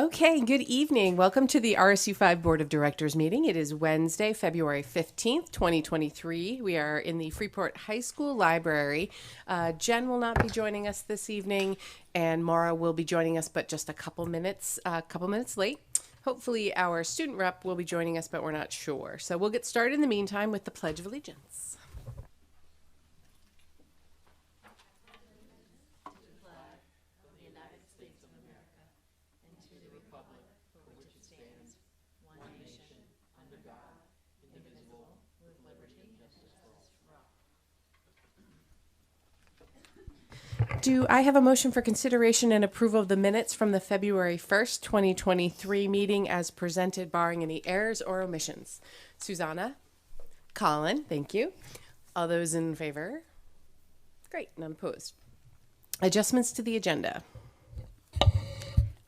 Okay, good evening. Welcome to the RSU5 Board of Directors meeting. It is Wednesday, February 15th, 2023. We are in the Freeport High School Library. Jen will not be joining us this evening, and Maura will be joining us, but just a couple minutes late. Hopefully our student rep will be joining us, but we're not sure. So we'll get started in the meantime with the Pledge of Allegiance. Do I have a motion for consideration and approval of the minutes from the February 1st, 2023 meeting as presented, barring any errors or omissions? Susanna? Colin, thank you. All those in favor? Great, none opposed. Adjustments to the agenda.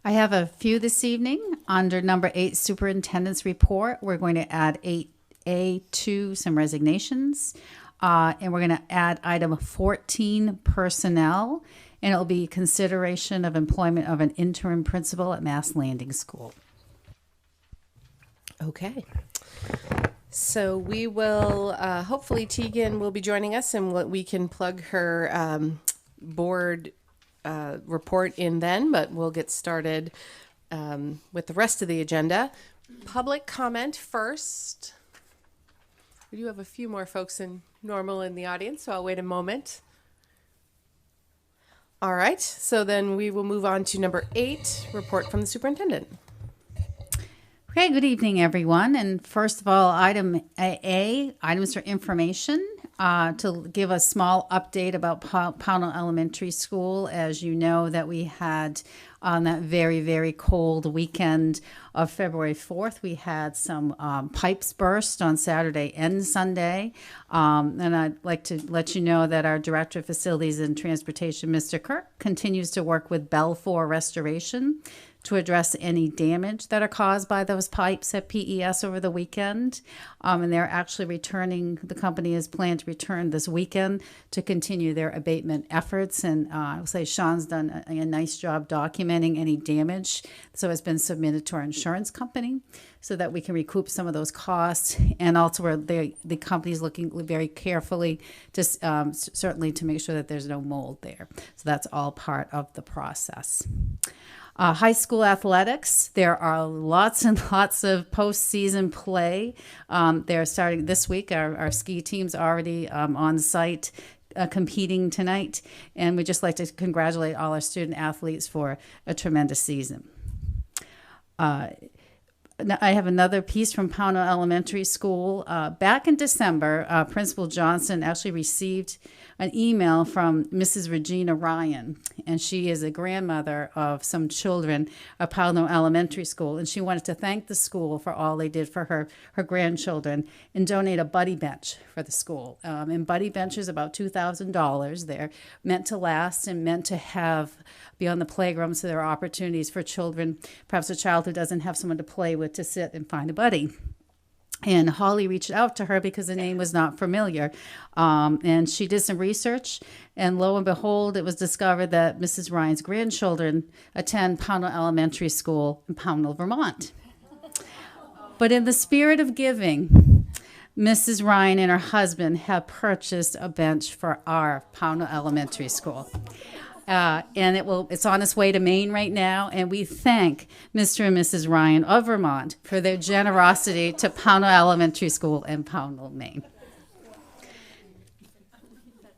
I have a few this evening. Under number 8, Superintendents Report, we're going to add 8A2, some resignations. And we're going to add item 14, personnel, and it'll be consideration of employment of an interim principal at Mass Landing School. Okay. So we will, hopefully Tegan will be joining us and we can plug her board report in then, but we'll get started with the rest of the agenda. Public comment first. We do have a few more folks than normal in the audience, so I'll wait a moment. All right, so then we will move on to number 8, report from the superintendent. Okay, good evening, everyone. And first of all, item A, items for information. To give a small update about Pownell Elementary School. As you know, that we had on that very, very cold weekend of February 4th, we had some pipes burst on Saturday and Sunday. And I'd like to let you know that our Director of Facilities and Transportation, Mr. Kirk, continues to work with Belfour Restoration to address any damage that are caused by those pipes at PES over the weekend. And they're actually returning, the company has planned to return this weekend to continue their abatement efforts. And I will say Sean's done a nice job documenting any damage. So it's been submitted to our insurance company so that we can recoup some of those costs. And also where the company's looking very carefully to certainly to make sure that there's no mold there. So that's all part of the process. High school athletics, there are lots and lots of postseason play. They're starting this week. Our ski team's already on site competing tonight. And we'd just like to congratulate all our student athletes for a tremendous season. I have another piece from Pownell Elementary School. Back in December, Principal Johnson actually received an email from Mrs. Regina Ryan, and she is a grandmother of some children at Pownell Elementary School, and she wanted to thank the school for all they did for her grandchildren and donate a buddy bench for the school. And buddy benches, about $2,000. They're meant to last and meant to be on the playground, so there are opportunities for children, perhaps a child who doesn't have someone to play with, to sit and find a buddy. And Holly reached out to her because the name was not familiar. And she did some research, and lo and behold, it was discovered that Mrs. Ryan's grandchildren attend Pownell Elementary School in Pownell, Vermont. But in the spirit of giving, Mrs. Ryan and her husband have purchased a bench for our Pownell Elementary School. And it's on its way to Maine right now, and we thank Mr. and Mrs. Ryan of Vermont for their generosity to Pownell Elementary School in Pownell, Maine.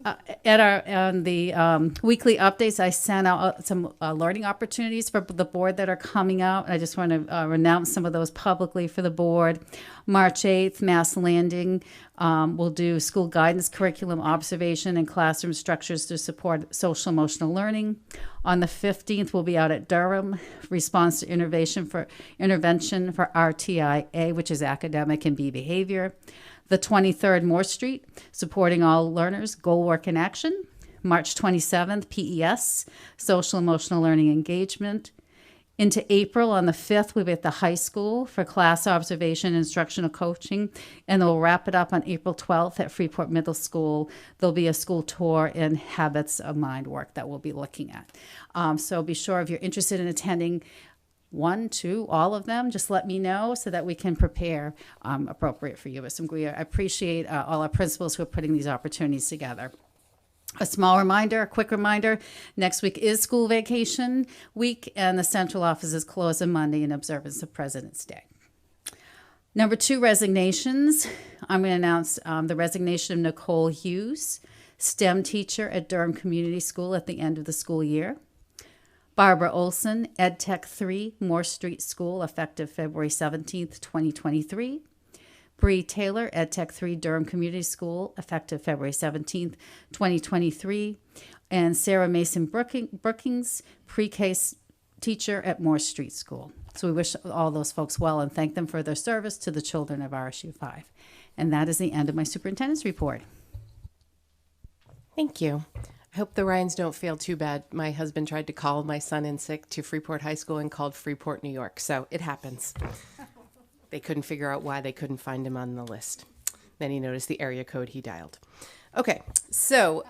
On the weekly updates, I sent out some learning opportunities for the board that are coming out. I just want to announce some of those publicly for the board. March 8th, Mass Landing will do school guidance, curriculum observation, and classroom structures to support social emotional learning. On the 15th, we'll be out at Durham, response to intervention for RTIA, which is academic and B behavior. The 23rd, Moore Street, supporting all learners, goal, work, and action. March 27th, PES, social emotional learning engagement. Into April, on the 5th, we'll be at the high school for class observation and instructional coaching, and we'll wrap it up on April 12th at Freeport Middle School. There'll be a school tour and habits of mind work that we'll be looking at. So be sure if you're interested in attending one, two, all of them, just let me know so that we can prepare appropriate for you. I appreciate all our principals who are putting these opportunities together. A quick reminder, next week is school vacation week, and the central office is closed on Monday in observance of President's Day. Number 2, resignations. I'm going to announce the resignation of Nicole Hughes, STEM teacher at Durham Community School at the end of the school year. Barbara Olson, EdTech 3, Moore Street School, effective February 17th, 2023. Bree Taylor, EdTech 3, Durham Community School, effective February 17th, 2023. And Sarah Mason Brookings, pre-K teacher at Moore Street School. So we wish all those folks well and thank them for their service to the children of RSU5. And that is the end of my superintendent's report. Thank you. I hope the Ryans don't feel too bad. My husband tried to call my son in sick to Freeport High School and called Freeport, New York. So it happens. They couldn't figure out why they couldn't find him on the list. Then he noticed the area code he dialed. Okay, so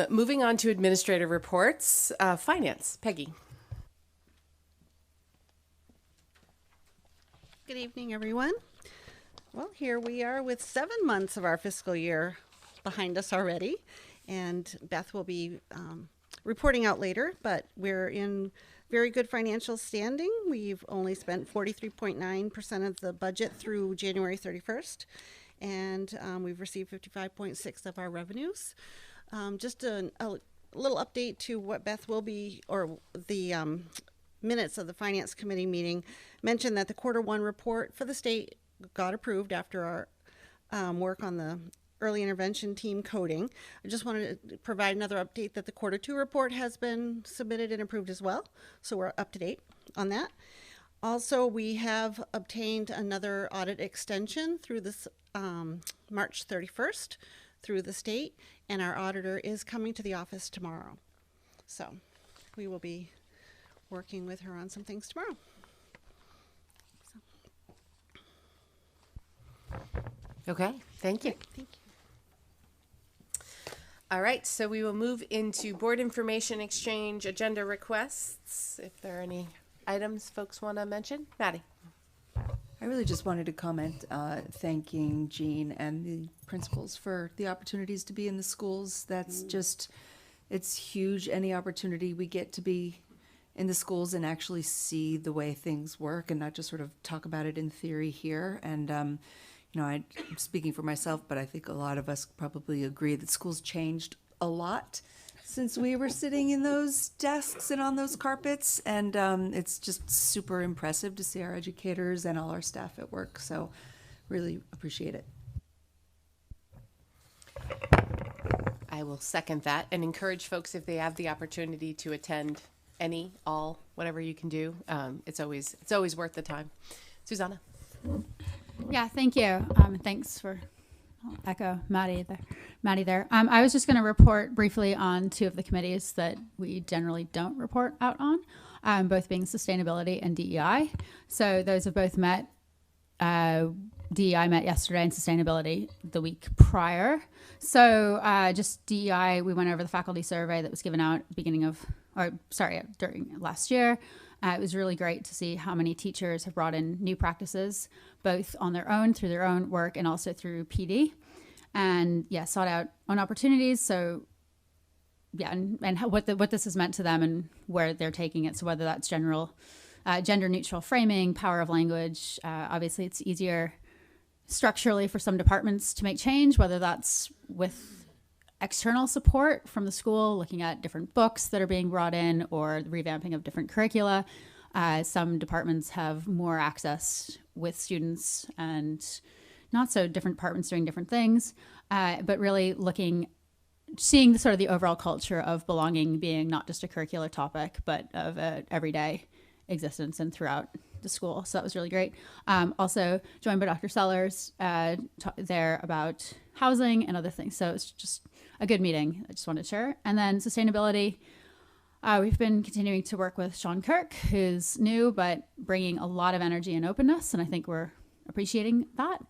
moving on to administrative reports. Finance, Peggy. Good evening, everyone. Well, here we are with 7 months of our fiscal year behind us already, and Beth will be reporting out later, but we're in very good financial standing. We've only spent 43.9% of the budget through January 31st, and we've received 55.6% of our revenues. Just a little update to what Beth will be, or the minutes of the Finance Committee meeting mentioned that the Q1 report for the state got approved after our work on the early intervention team coding. I just wanted to provide another update that the Q2 report has been submitted and approved as well. So we're up to date on that. Also, we have obtained another audit extension through this March 31st through the state, and our auditor is coming to the office tomorrow. So we will be working with her on some things tomorrow. Okay, thank you. Thank you. All right, so we will move into board information exchange agenda requests. If there are any items folks want to mention. Maddie. I really just wanted to comment thanking Jean and the principals for the opportunities to be in the schools. That's just, it's huge, any opportunity we get to be in the schools and actually see the way things work and not just sort of talk about it in theory here. And you know, I'm speaking for myself, but I think a lot of us probably agree that schools changed a lot since we were sitting in those desks and on those carpets. And it's just super impressive to see our educators and all our staff at work. So really appreciate it. I will second that and encourage folks, if they have the opportunity, to attend any, all, whatever you can do. It's always worth the time. Susanna. Yeah, thank you. Thanks for, I'll echo Maddie there. I was just going to report briefly on 2 of the committees that we generally don't report out on, both being sustainability and DEI. So those have both met. DEI met yesterday and sustainability the week prior. So just DEI, we went over the faculty survey that was given out during last year. It was really great to see how many teachers have brought in new practices, both on their own, through their own work, and also through PD. And yeah, sought out on opportunities. So yeah, and what this has meant to them and where they're taking it. So whether that's general, gender neutral framing, power of language, obviously it's easier structurally for some departments to make change, whether that's with external support from the school, looking at different books that are being brought in, or the revamping of different curricula. Some departments have more access with students, and not so different departments doing different things, but really seeing the sort of the overall culture of belonging being not just a curricular topic, but of an everyday existence and throughout the school. So that was really great. Also joined by Dr. Sellers there about housing and other things. So it's just a good meeting. I just wanted to share. And then sustainability. We've been continuing to work with Sean Kirk, who's new, but bringing a lot of energy and openness. And I think we're appreciating that.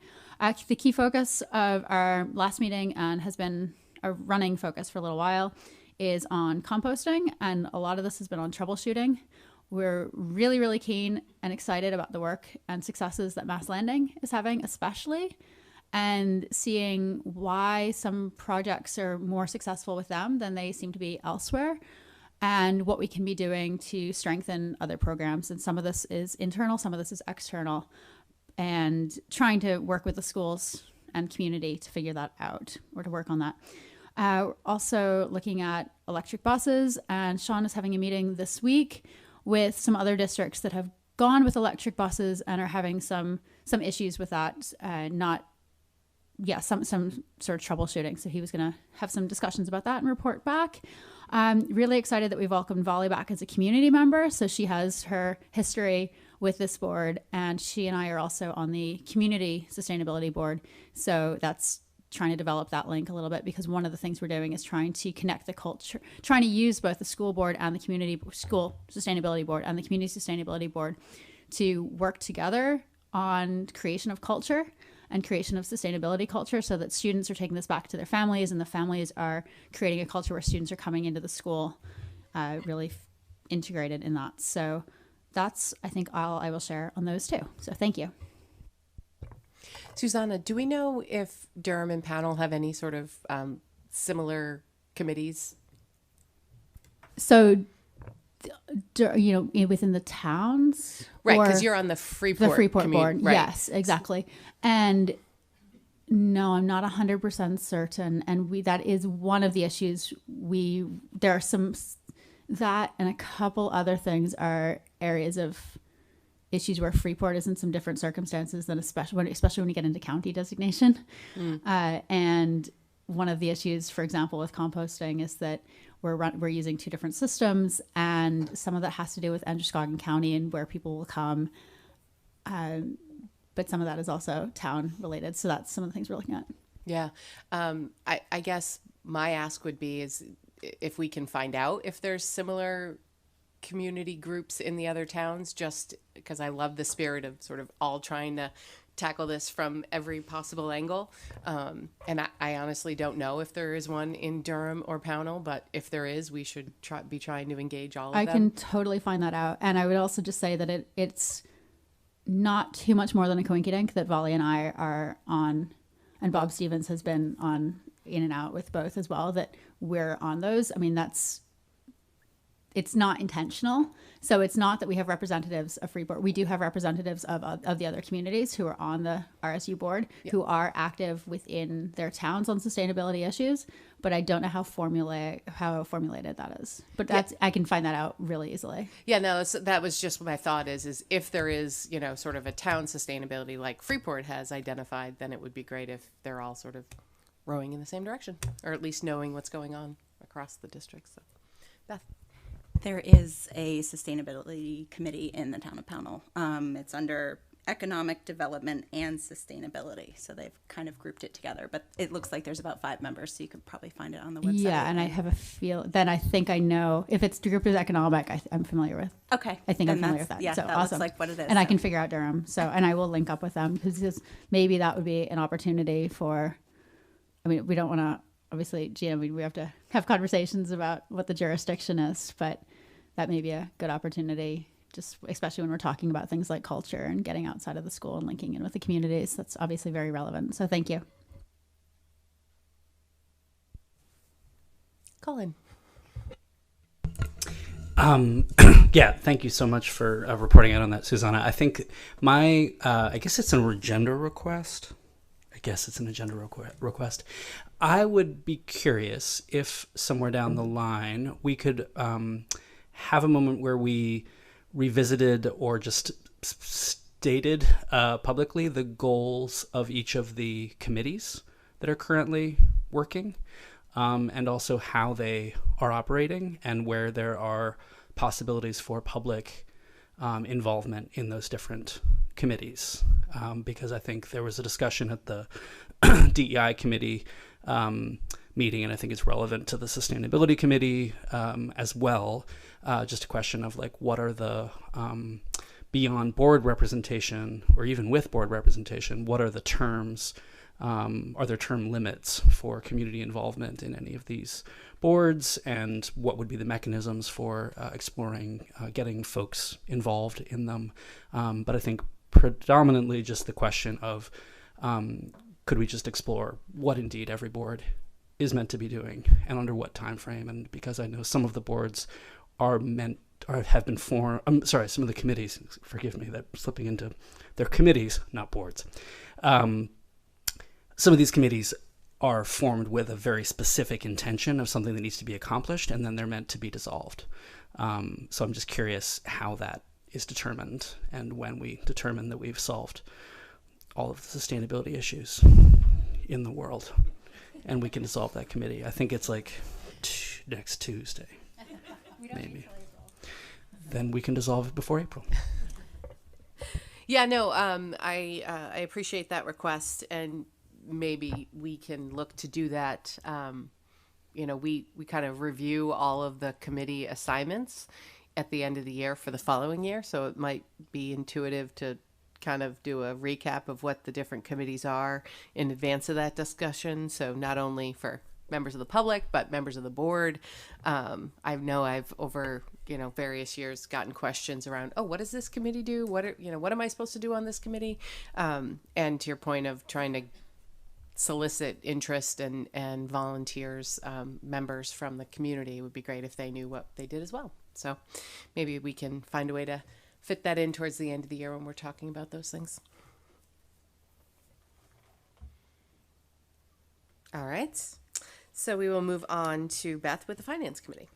The key focus of our last meeting, and has been a running focus for a little while, is on composting. And a lot of this has been on troubleshooting we're really, really keen and excited about the work and successes that Mass Landing is having, especially, and seeing why some projects are more successful with them than they seem to be elsewhere, and what we can be doing to strengthen other programs. And some of this is internal, some of this is external, and trying to work with the schools and community to figure that out or to work on that. Also looking at electric buses, and Sean is having a meeting this week with some other districts that have gone with electric buses and are having some issues with that, some sort of troubleshooting. So he was going to have some discussions about that and report back. Really excited that we've welcomed Volley back as a community member. So she has her history with this board, and she and I are also on the community sustainability board. So that's trying to develop that link a little bit, because one of the things we're doing is trying to connect the culture, trying to use both the school board and the community school sustainability board and the community sustainability board to work together on creation of culture and creation of sustainability culture, so that students are taking this back to their families, and the families are creating a culture where students are coming into the school really integrated in that. So that's, I think, all I will share on those two. So thank you. Susanna, do we know if Durham and Pownell have any sort of similar committees? So, within the towns? Right, because you're on the Freeport board. Right. Yes, exactly. And no, I'm not 100% certain. And that is one of the issues. There are some, that and a couple other things are areas of issues where Freeport is in some different circumstances than especially when you get into county designation. And one of the issues, for example, with composting is that we're using two different systems, and some of that has to do with Androscoggin County and where people will come. But some of that is also town related. So that's some of the things we're looking at. Yeah. I guess my ask would be is if we can find out if there's similar community groups in the other towns, just because I love the spirit of sort of all trying to tackle this from every possible angle. And I honestly don't know if there is one in Durham or Pownell, but if there is, we should be trying to engage all of them. I can totally find that out. And I would also just say that it's not too much more than a coinkydink that Volley and I are on, and Bob Stevens has been on in and out with both as well, that we're on those. I mean, it's not intentional. So it's not that we have representatives of Freeport. We do have representatives of the other communities who are on the RSU board, who are active within their towns on sustainability issues. But I don't know how formulated that is. But I can find that out really easily. Yeah, no, that was just my thought is if there is, sort of a town sustainability like Freeport has identified, then it would be great if they're all sort of rowing in the same direction, or at least knowing what's going on across the district. So, Beth. There is a sustainability committee in the town of Pownell. It's under economic development and sustainability. So they've kind of grouped it together, but it looks like there's about 5 members. So you could probably find it on the website. Yeah. And I have a feel, then I think I know if it's grouped as economic, I'm familiar with. Okay. I think I'm familiar with that. Yeah, so that awesome. looks like what it is. And I can figure out Durham. So, and I will link up with them because maybe that would be an opportunity for, we don't want to, obviously, Gina, we have to have conversations about what the jurisdiction is, but that may be a good opportunity, just especially when we're talking about things like culture and getting outside of the school and linking in with the communities. That's obviously very relevant. So thank you. Colin. Yeah, thank you so much for reporting out on that, Susanna. I think I guess it's an agenda request. I would be curious if somewhere down the line we could have a moment where we revisited or just stated publicly the goals of each of the committees that are currently working, and also how they are operating and where there are possibilities for public involvement in those different committees. Because I think there was a discussion at the DEI committee meeting, and I think it's relevant to the sustainability committee as well. Just a question of what are the beyond board representation, or even with board representation, what are the terms are there term limits for community involvement in any of these boards, and what would be the mechanisms for exploring getting folks involved in them? But I think predominantly just the question of could we just explore what indeed every board is meant to be doing and under what time frame? And because I know some of the boards are meant or have been formed, some of the committees, forgive me, that slipping into their committees, not boards. Some of these committees are formed with a very specific intention of something that needs to be accomplished, and then they're meant to be dissolved. So I'm just curious how that is determined and when we determine that we've solved all of the sustainability issues in the world and we can dissolve that committee. I think it's like next Tuesday, maybe. Then we can dissolve it before April. Yeah, no, I appreciate that request, and maybe we can look to do that. We kind of review all of the committee assignments at the end of the year for the following year, so it might be intuitive to kind of do a recap of what the different committees are in advance of that discussion. So not only for members of the public, but members of the board. I know I've over, various years gotten questions around, what does this committee do? What am I supposed to do on this committee? And to your point of trying to solicit interest and volunteers, members from the community, it would be great if they knew what they did as well. So maybe we can find a way to fit that in towards the end of the year when we're talking about those things. All right. So we will move on to Beth with the Finance Committee.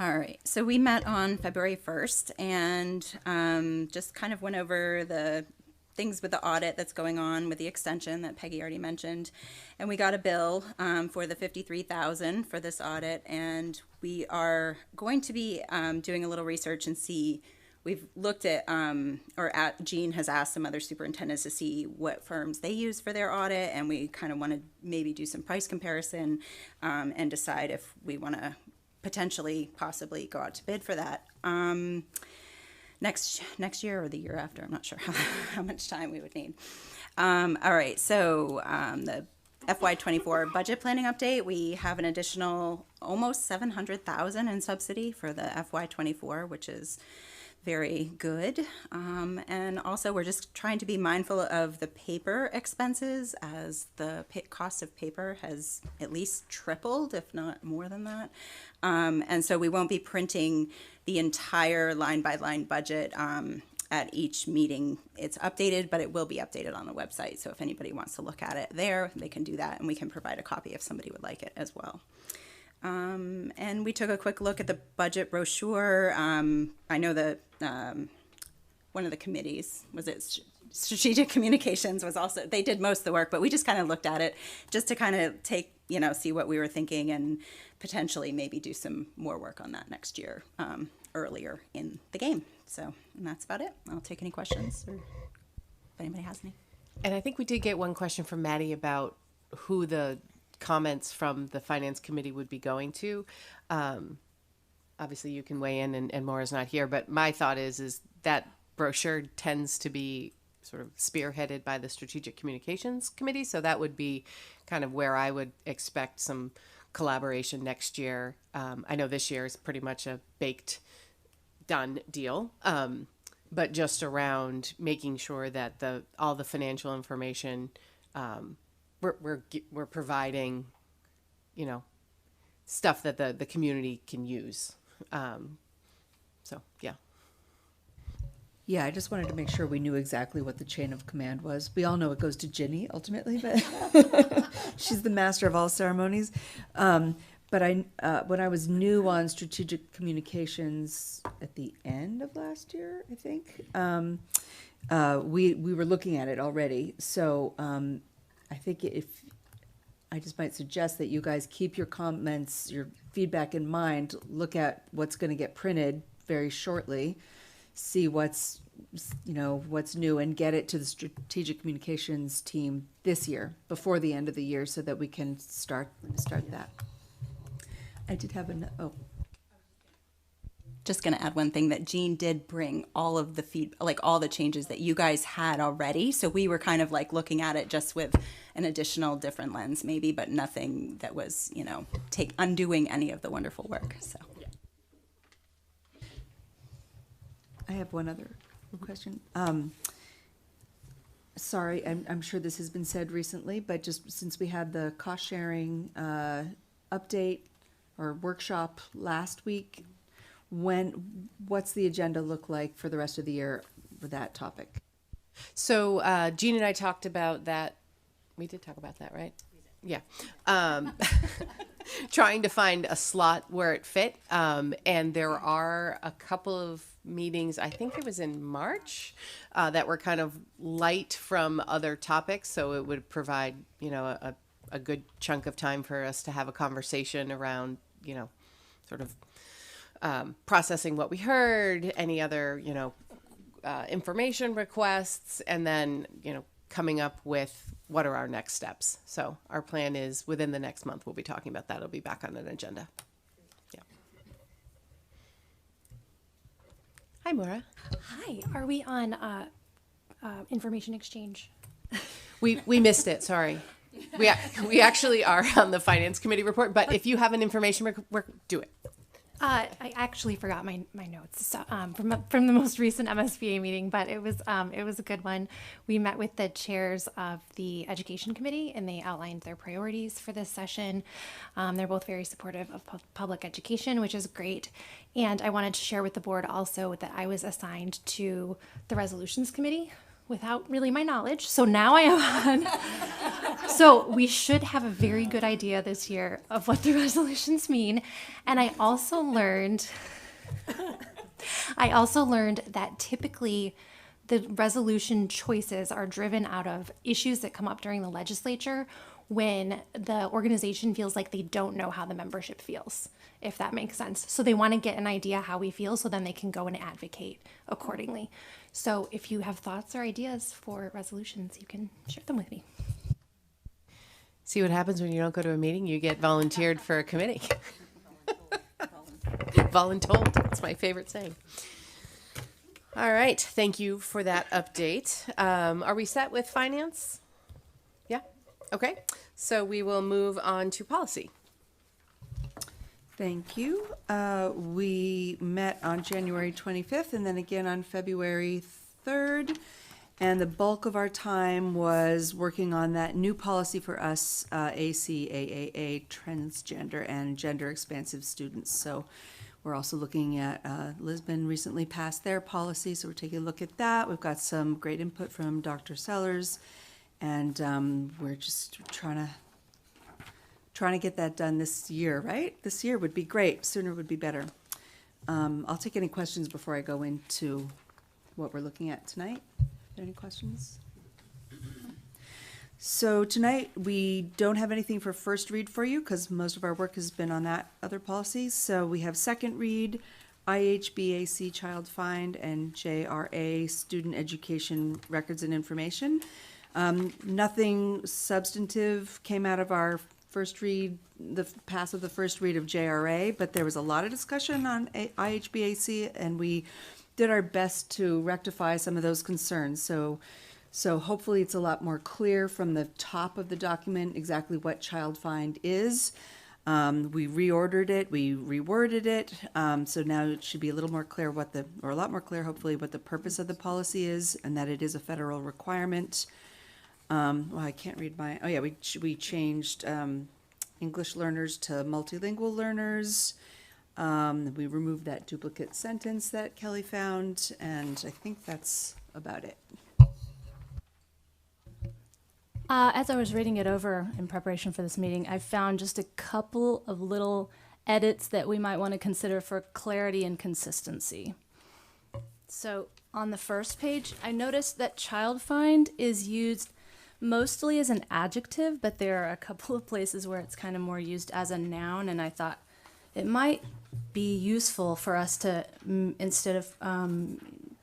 All right. So we met on February 1st and just kind of went over the things with the audit that's going on with the extension that Peggy already mentioned. And we got a bill for the $53,000 for this audit. And we are going to be doing a little research and see. We've looked at, Jean has asked some other superintendents to see what firms they use for their audit, and we kind of want to maybe do some price comparison and decide if we want to possibly go out to bid for that next year or the year after. I'm not sure how much time we would need. All right, so the FY24 budget planning update, we have an additional almost $700,000 in subsidy for the FY24, which is very good. And also we're just trying to be mindful of the paper expenses, as the cost of paper has at least tripled, if not more than that. And so we won't be printing the entire line by line budget at each meeting. It's updated, but it will be updated on the website. So if anybody wants to look at it there, they can do that, and we can provide a copy if somebody would like it as well. And we took a quick look at the budget brochure. I know that one of the committees, was it Strategic Communications, was also, they did most of the work, but we just kind of looked at it just to kind of take, see what we were thinking and potentially maybe do some more work on that next year, earlier in the game. So, and that's about it. I'll take any questions or if anybody has any. And I think we did get one question from Maddie about who the comments from the Finance Committee would be going to. Obviously you can weigh in and Maura's not here, but my thought is that brochure tends to be sort of spearheaded by the Strategic Communications Committee. So that would be kind of where I would expect some collaboration next year. I know this year is pretty much a baked done deal. But just around making sure that all the financial information, we're providing, stuff that the community can use. So yeah. Yeah, I just wanted to make sure we knew exactly what the chain of command was. We all know it goes to Ginny ultimately, but she's the master of all ceremonies. But when I was new on strategic communications at the end of last year, I think, we were looking at it already. So I think I just might suggest that you guys keep your comments, your feedback in mind, look at what's going to get printed very shortly, see what's new, and get it to the strategic communications team this year before the end of the year so that we can start that. I did have just going to add one thing, that Jean did bring all of the all the changes that you guys had already. So we were kind of like looking at it just with an additional different lens maybe, but nothing that was, undoing any of the wonderful work. So I have one other question. Sorry, I'm sure this has been said recently, but just since we had the cost sharing update or workshop last week, what's the agenda look like for the rest of the year for that topic? So Jean and I talked about that. We did talk about that, right? Yeah. Trying to find a slot where it fit. And there are a couple of meetings, I think it was in March, that were kind of light from other topics. So it would provide, a good chunk of time for us to have a conversation around, sort of processing what we heard, any other, information requests, and then, coming up with what are our next steps. So our plan is within the next month, we'll be talking about that. It'll be back on an agenda. Yeah. Hi, Maura. Hi, are we on information exchange? We missed it. Sorry. We actually are on the finance committee report, but if you have an information do it. I actually forgot my notes from the most recent MSBA meeting, but it was a good one. We met with the chairs of the education committee, and they outlined their priorities for this session. They're both very supportive of public education, which is great. And I wanted to share with the board also that I was assigned to the resolutions committee without really my knowledge. So now I am on. So we should have a very good idea this year of what the resolutions mean. And I also learned that typically the resolution choices are driven out of issues that come up during the legislature when the organization feels like they don't know how the membership feels, if that makes sense. So they want to get an idea how we feel so then they can go and advocate accordingly. So if you have thoughts or ideas for resolutions, you can share them with me. See what happens when you don't go to a meeting? You get volunteered for a committee. Voluntold. That's my favorite saying. All right. Thank you for that update. Are we set with finance? Yeah. Okay. So we will move on to policy. Thank you. We met on January 25th and then again on February 3rd. And the bulk of our time was working on that new policy for us, ACAAA, transgender and gender expansive students. So we're also looking at, Lisbon recently passed their policy, so we're taking a look at that. We've got some great input from Dr. Sellers, and we're just trying to get that done this year, right? This year would be great. Sooner would be better. I'll take any questions before I go into what we're looking at tonight. Any questions? So tonight we don't have anything for first read for you because most of our work has been on that other policies. So we have second read, IHBAC child find, and JRA student education records and information. Nothing substantive came out of our first read, the pass of the first read of JRA, but there was a lot of discussion on IHBAC, and we did our best to rectify some of those concerns. So hopefully it's a lot more clear from the top of the document exactly what child find is. We reordered it, we reworded it, so now it should be a little more clear a lot more clear hopefully what the purpose of the policy is, and that it is a federal requirement. Well, I can't read we changed English learners to multilingual learners. We removed that duplicate sentence that Kelly found, and I think that's about it. As I was reading it over in preparation for this meeting, I found just a couple of little edits that we might want to consider for clarity and consistency. So on the first page, I noticed that child find is used mostly as an adjective, but there are a couple of places where it's kind of more used as a noun, and I thought it might be useful for us to, instead of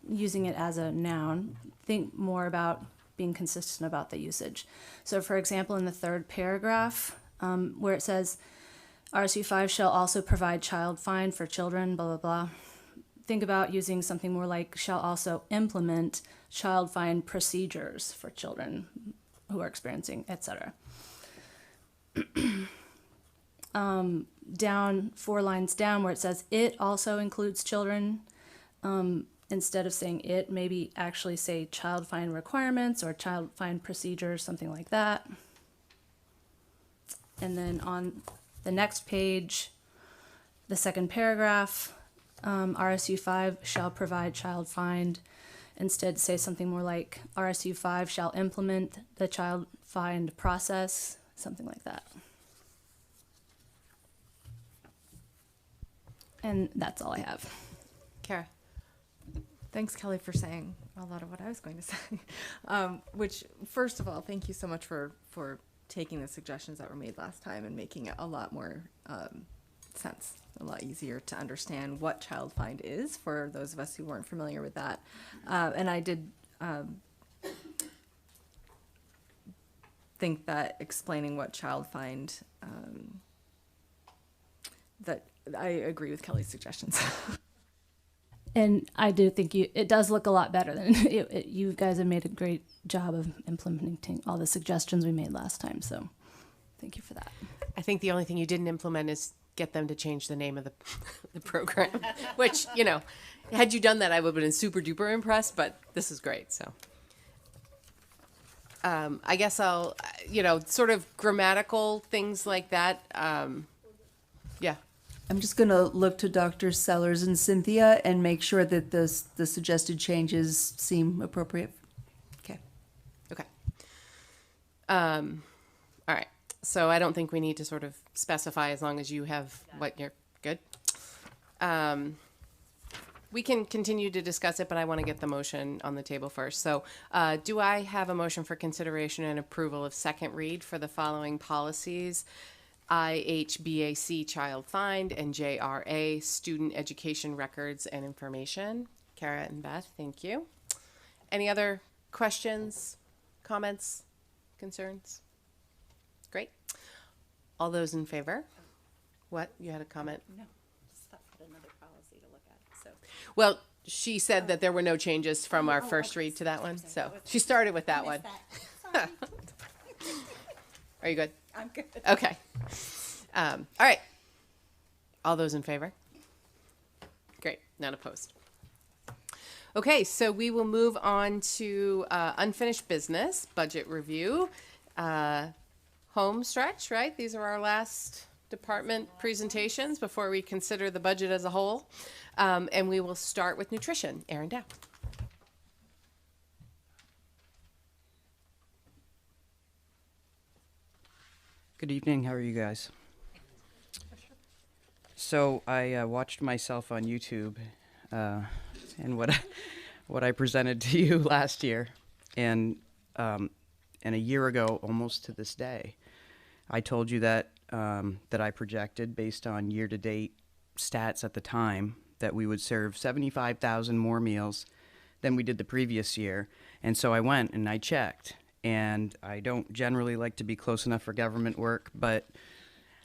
using it as a noun, think more about being consistent about the usage. So for example, in the third paragraph, where it says RSU5 shall also provide child find for children, blah, blah, blah. think about using something more like shall also implement child find procedures for children who are experiencing, etc. Down 4 lines down where it says it also includes children, instead of saying it, maybe actually say child find requirements or child find procedures, something like that. And then on the next page, the second paragraph, RSU5 shall provide child find. Instead, say something more like RSU5 shall implement the child find process, something like that. And that's all I have. Kara. Thanks, Kelly, for saying a lot of what I was going to say. Which, first of all, thank you so much for taking the suggestions that were made last time and making it a lot more sense, a lot easier to understand what child find is for those of us who weren't familiar with that. And I did think that explaining what child find, that I agree with Kelly's suggestions. And I do think it does look a lot better than you guys have made a great job of implementing all the suggestions we made last time. So thank you for that. I think the only thing you didn't implement is get them to change the name of the program, which, you know, had you done that, I would have been super duper impressed, but this is great. So I guess I'll, sort of grammatical things like that. Yeah. I'm just going to look to Dr. Sellers and Cynthia and make sure that the suggested changes seem appropriate. Okay. Okay. All right. So I don't think we need to sort of specify as long as you have what you're good. We can continue to discuss it, but I want to get the motion on the table first. So do I have a motion for consideration and approval of second read for the following policies? IHBAC Child Find and JRA Student Education Records and Information. Kara and Beth, thank you. Any other questions, comments, concerns? Great. All those in favor? What? You had a comment? No, just thought another policy to look at. So. Well, she said that there were no changes from our first read to that one, so she started with that one. Sorry. Are you good? I'm good. Okay. All right. All those in favor? Great. None opposed. Okay, so we will move on to unfinished business, budget review, home stretch, right? These are our last department presentations before we consider the budget as a whole. And we will start with nutrition. Erin Dow. Good evening. How are you guys? So I watched myself on YouTube and what I presented to you last year, and a year ago, almost to this day, I told you that that I projected based on year-to-date stats at the time that we would serve 75,000 more meals than we did the previous year, and so I went and I checked. And I don't generally like to be close enough for government work, but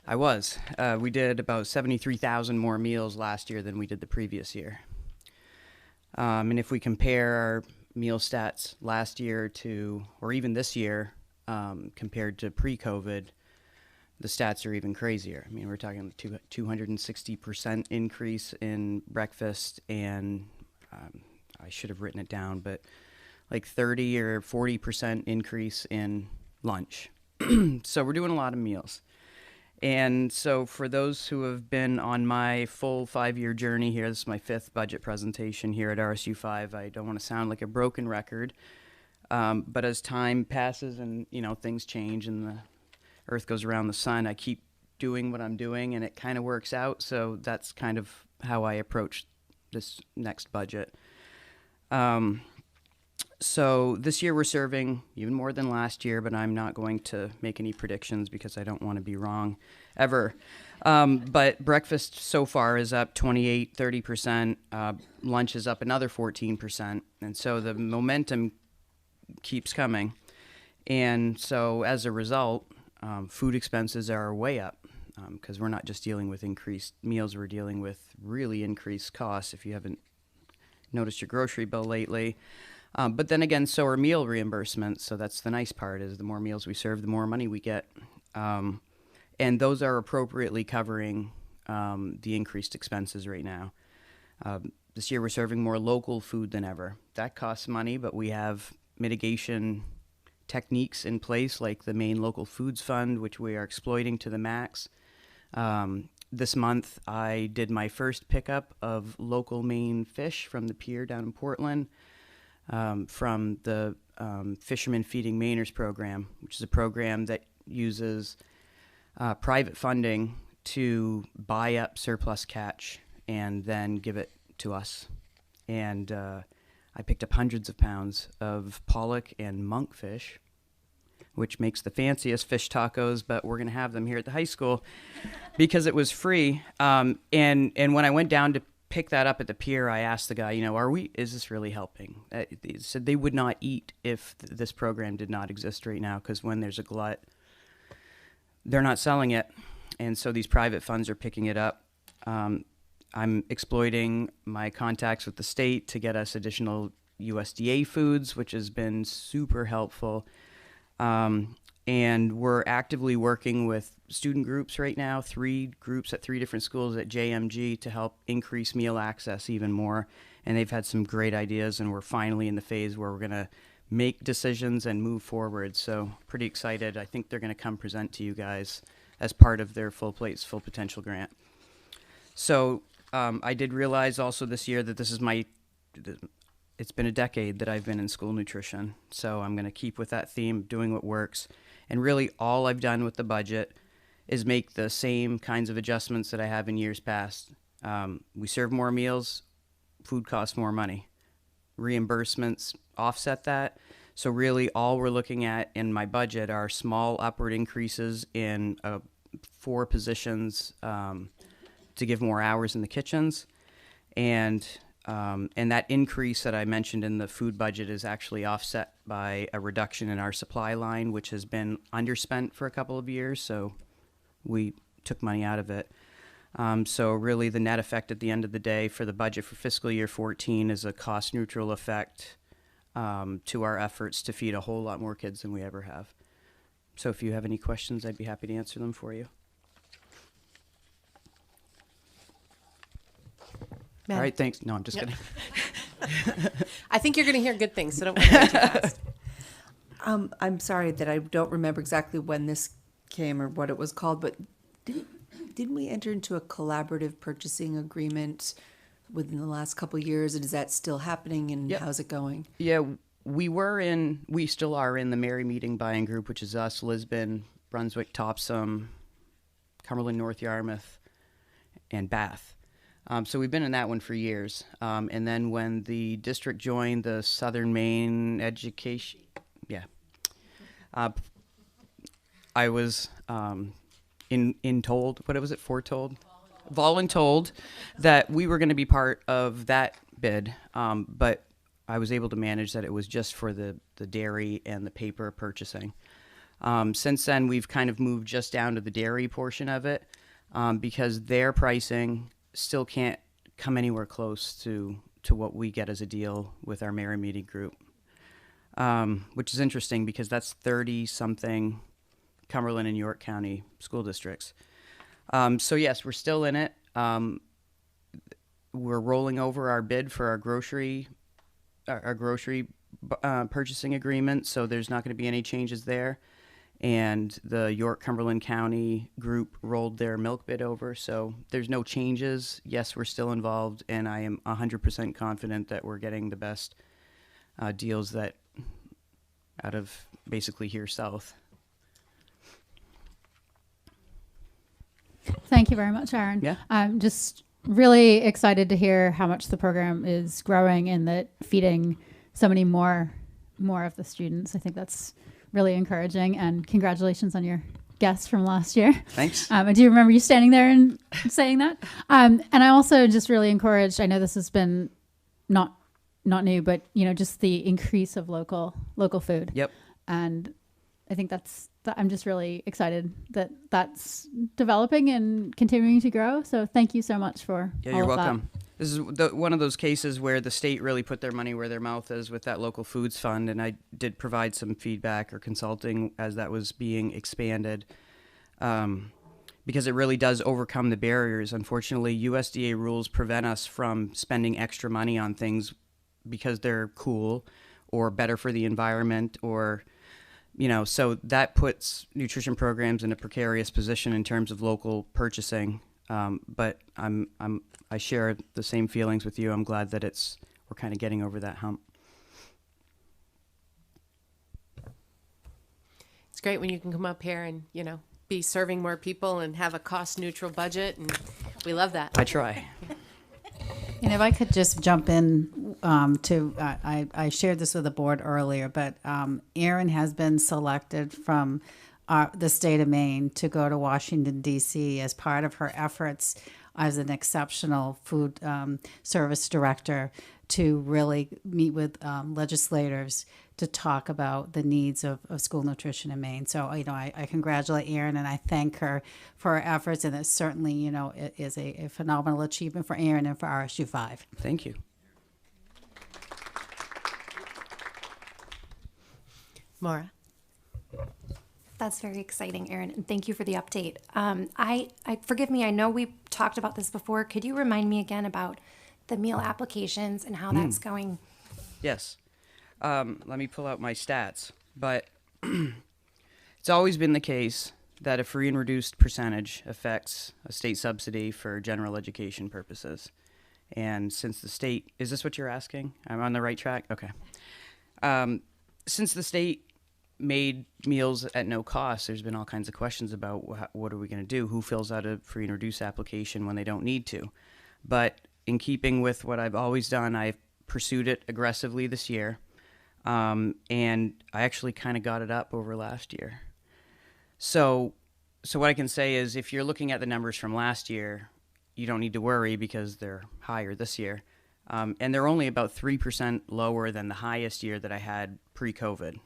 I was. We did about 73,000 more meals last year than we did the previous year. And if we compare our meal stats last year to, or even this year, compared to pre-COVID, the stats are even crazier. I mean, we're talking 260% increase in breakfast, and I should have written it down, but like 30 or 40% increase in lunch. So we're doing a lot of meals. And so for those who have been on my full 5-year journey here, this is my 5th budget presentation here at RSU5. I don't want to sound like a broken record, but as time passes and, things change and the earth goes around the sun, I keep doing what I'm doing and it kind of works out. So that's kind of how I approach this next budget. So this year we're serving even more than last year, but I'm not going to make any predictions because I don't want to be wrong ever. But breakfast so far is up 30%. Lunch is up another 14%. And so the momentum keeps coming. And so as a result, food expenses are way up because we're not just dealing with increased meals, we're dealing with really increased costs. If you haven't noticed your grocery bill lately. But then again, so are meal reimbursements. So that's the nice part, is the more meals we serve, the more money we get. And those are appropriately covering the increased expenses right now. This year we're serving more local food than ever. That costs money, but we have mitigation techniques in place, like the Maine Local Foods Fund, which we are exploiting to the max. This month I did my first pickup of local Maine fish from the pier down in Portland, from the Fishermen Feeding Mainers program, which is a program that uses private funding to buy up surplus catch and then give it to us. And I picked up hundreds of pounds of pollock and monkfish, which makes the fanciest fish tacos, but we're going to have them here at the high school because it was free. And when I went down to pick that up at the pier, I asked the guy, is this really helping? They said they would not eat if this program did not exist right now, because when there's a glut, they're not selling it. And so these private funds are picking it up. I'm exploiting my contacts with the state to get us additional USDA foods, which has been super helpful. And we're actively working with student groups right now, 3 groups at 3 different schools at JMG, to help increase meal access even more. And they've had some great ideas, and we're finally in the phase where we're going to make decisions and move forward. So pretty excited. I think they're going to come present to you guys as part of their Full Plates, Full Potential grant. So I did realize also this year that it's been a decade that I've been in school nutrition. So I'm going to keep with that theme, doing what works. And really all I've done with the budget is make the same kinds of adjustments that I have in years past. We serve more meals, food costs more money. Reimbursements offset that. So really all we're looking at in my budget are small upward increases in 4 positions to give more hours in the kitchens. And that increase that I mentioned in the food budget is actually offset by a reduction in our supply line, which has been underspent for a couple of years. So we took money out of it. So really the net effect at the end of the day for the budget for fiscal year 14 is a cost neutral effect to our efforts to feed a whole lot more kids than we ever have. So if you have any questions, I'd be happy to answer them for you. Matt. All right, thanks. No, I'm just kidding. I think you're going to hear good things, so don't worry too fast. I'm sorry that I don't remember exactly when this came or what it was called, but didn't we enter into a collaborative purchasing agreement within the last couple of years? And is that still happening, and Yep. how's it going? Yeah, we still are in the Merry Meeting buying group, which is us, Lisbon, Brunswick, Topsom, Cumberland, North Yarmouth, and Bath. So we've been in that one for years. And then when the district joined the Southern Maine Education, I was voluntold that we were going to be part of that bid, but I was able to manage that it was just for the dairy and the paper purchasing. Since then, we've kind of moved just down to the dairy portion of it, because their pricing still can't come anywhere close to what we get as a deal with our Merry Meeting group, which is interesting because that's 30-something Cumberland and York County school districts. So yes, we're still in it. We're rolling over our bid for our grocery purchasing agreement, so there's not going to be any changes there. And the York Cumberland County group rolled their milk bid over, so there's no changes. Yes, we're still involved, and I am 100% confident that we're getting the best deals that out of basically here south. Thank you very much, Aaron. Yeah. I'm just really excited to hear how much the program is growing and that feeding so many more of the students. I think that's really encouraging, and congratulations on your guest from last year. Thanks. I do remember you standing there and saying that. And I also just really encouraged, I know this has been not new, but just the increase of local food. Yep. And I think I'm just really excited that that's developing and continuing to grow. So thank you so much for Yeah, all you're of welcome. This is one of those cases where the state really put their money where their mouth is with that local foods fund, and I did provide some feedback or consulting as that was being expanded, because it really does overcome the barriers. Unfortunately, USDA rules prevent us from spending extra money on things because they're cool or better for the environment, or so that puts nutrition programs in a precarious position in terms of local purchasing. But I share the same feelings with you. I'm glad that we're kind of getting over that hump. It's great when you can come up here and, be serving more people and have a cost neutral budget. And we love that. I try. And if I could just jump in I shared this with the board earlier, but Erin has been selected from the state of Maine to go to Washington, D.C. as part of her efforts as an exceptional food service director to really meet with legislators to talk about the needs of school nutrition in Maine. So, I congratulate Erin and I thank her for her efforts, and it certainly, it is a phenomenal achievement for Erin and for RSU5. Thank you. Maura? That's very exciting, Erin, and thank you for the update. I forgive me, I know we talked about this before. Could you remind me again about the meal applications and how that's going? Yes. Let me pull out my stats. But it's always been the case that a free and reduced percentage affects a state subsidy for general education purposes. And since the state, is this what you're asking? I'm on the right track? Okay. Since the state made meals at no cost, there's been all kinds of questions about what are we going to do? Who fills out a free and reduced application when they don't need to? But in keeping with what I've always done, I've pursued it aggressively this year. And I actually kind of got it up over last year. So what I can say is if you're looking at the numbers from last year, you don't need to worry because they're higher this year. And they're only about 3% lower than the highest year that I had pre-COVID.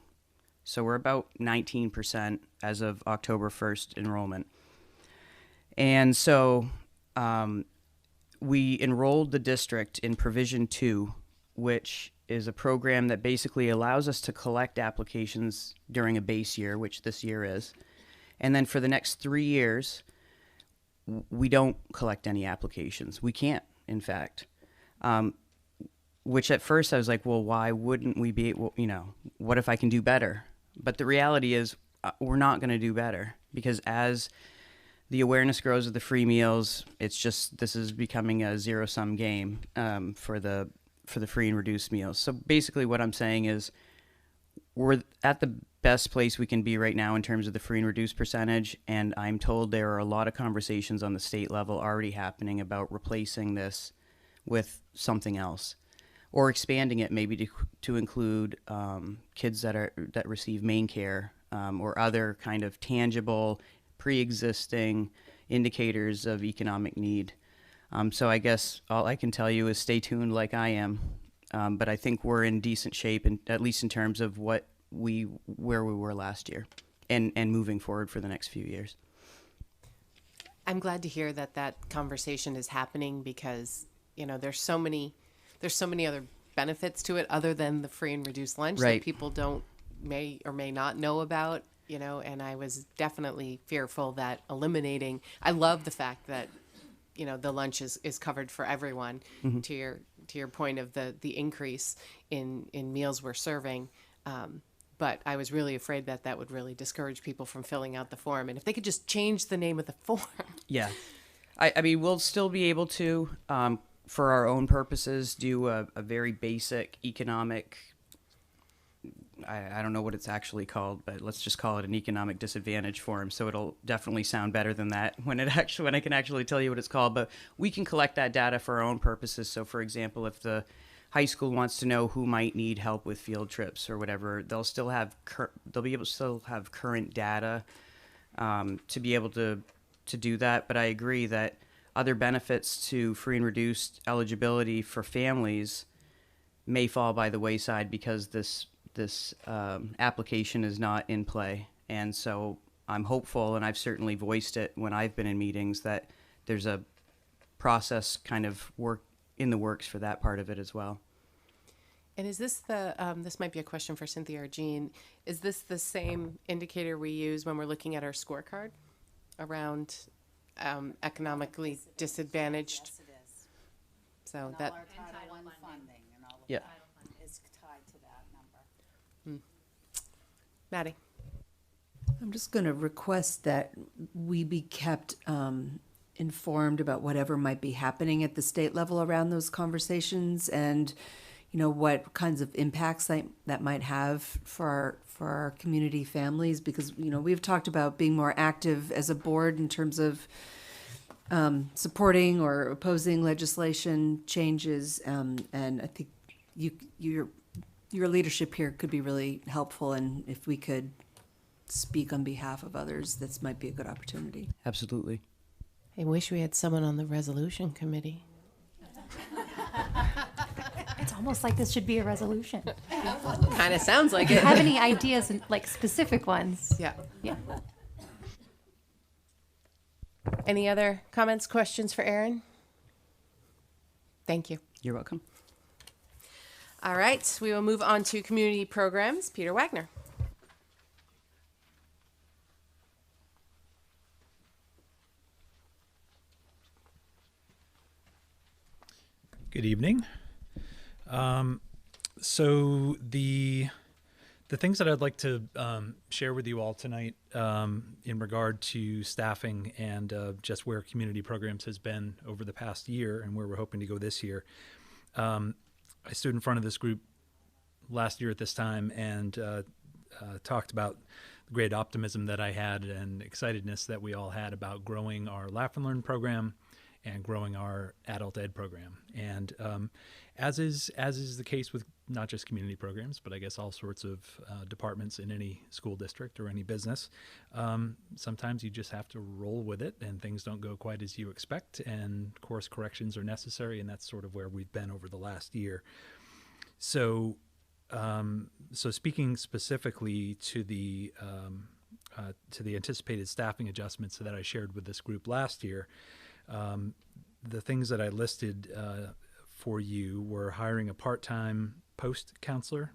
So we're about 19% as of October 1st enrollment. And so we enrolled the district in Provision 2, which is a program that basically allows us to collect applications during a base year, which this year is. And then for the next 3 years, we don't collect any applications. We can't, in fact. Which at first I was like, well, why wouldn't we be, what if I can do better? But the reality is we're not going to do better because as the awareness grows of the free meals, this is becoming a zero-sum game for the free and reduced meals. So basically what I'm saying is we're at the best place we can be right now in terms of the free and reduced percentage, and I'm told there are a lot of conversations on the state level already happening about replacing this with something else or expanding it maybe to include kids that receive main care or other kind of tangible pre-existing indicators of economic need. So I guess all I can tell you is stay tuned like I am. But I think we're in decent shape, at least in terms of where we were last year and moving forward for the next few years. I'm glad to hear that conversation is happening because, there's so many other benefits to it other than the free and reduced lunch right. that people may or may not know about, and I was definitely fearful that eliminating, I love the fact that the lunch is covered for everyone. Mm-hmm. To your point of the increase in meals we're serving. But I was really afraid that would really discourage people from filling out the form. And if they could just change the name of the form. Yeah. I mean, we'll still be able to, for our own purposes, do a very basic economic, I don't know what it's actually called, but let's just call it an economic disadvantage form. So it'll definitely sound better than that when I can actually tell you what it's called. But we can collect that data for our own purposes. So, for example, if the high school wants to know who might need help with field trips or whatever, they'll be able to still have current data to be able to do that. But I agree that other benefits to free and reduced eligibility for families may fall by the wayside because this application is not in play. And so I'm hopeful, and I've certainly voiced it when I've been in meetings, that there's a process kind of in the works for that part of it as well. And is this this might be a question for Cynthia or Jean, is this the same indicator we use when we're looking at our scorecard around economically disadvantaged? Yes, it is. So And that, all our Title I funding and all of Yeah. that is tied to that number. Maddie? I'm just going to request that we be kept informed about whatever might be happening at the state level around those conversations, and what kinds of impacts that might have for our community families, because we've talked about being more active as a board in terms of supporting or opposing legislation changes, and I think your leadership here could be really helpful, and if we could speak on behalf of others, this might be a good opportunity. Absolutely. I wish we had someone on the resolution committee. It's almost like this should be a resolution. Kind of sounds like Do you it. have any ideas, like specific ones? Yeah. Yeah. Any other comments, questions for Erin? Thank you. You're welcome. All right, we will move on to community programs. Peter Wagner. Good evening. So the things that I'd like to share with you all tonight in regard to staffing and just where community programs has been over the past year and where we're hoping to go this year. I stood in front of this group last year at this time and talked about the great optimism that I had and excitedness that we all had about growing our Laugh and Learn program and growing our adult ed program. And as is the case with not just community programs, but I guess all sorts of departments in any school district or any business, sometimes you just have to roll with it and things don't go quite as you expect, and course corrections are necessary, and that's sort of where we've been over the last year. So speaking specifically to the anticipated staffing adjustments that I shared with this group last year, the things that I listed for you were hiring a part-time post counselor.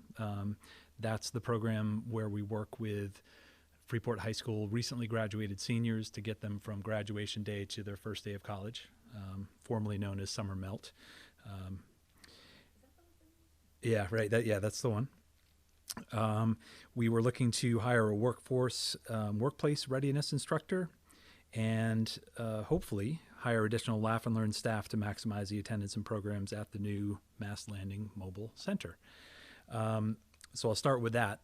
That's the program where we work with Freeport High School recently graduated seniors to get them from graduation day to their first day of college, formerly known as Summer Melt. Yeah, right. That's the one. We were looking to hire a workplace readiness instructor, and hopefully hire additional Laugh and Learn staff to maximize the attendance and programs at the new Mass Landing Mobile Center. So I'll start with that.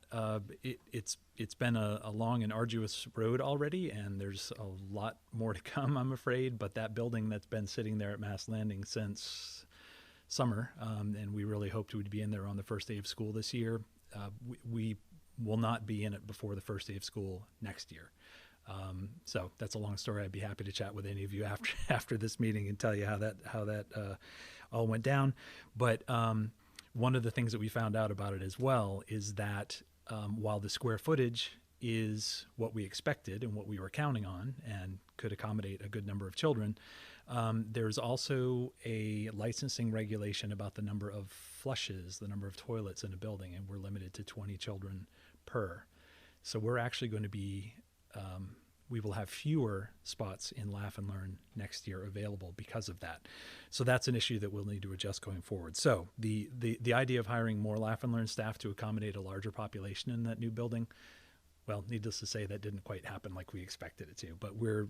It's been a long and arduous road already, and there's a lot more to come, I'm afraid. But that building that's been sitting there at Mass Landing since summer, and we really hoped we would be in there on the first day of school this year. We will not be in it before the first day of school next year. So that's a long story. I'd be happy to chat with any of you after this meeting and tell you how that all went down. But one of the things that we found out about it as well is that while the square footage is what we expected and what we were counting on and could accommodate a good number of children, there's also a licensing regulation about the number of flushes, the number of toilets in a building, and we're limited to 20 children per. So we're actually going to be we will have fewer spots in Laugh and Learn next year available because of that. So that's an issue that we'll need to adjust going forward. So the idea of hiring more Laugh and Learn staff to accommodate a larger population in that new building, well, needless to say, that didn't quite happen like we expected it to. But we're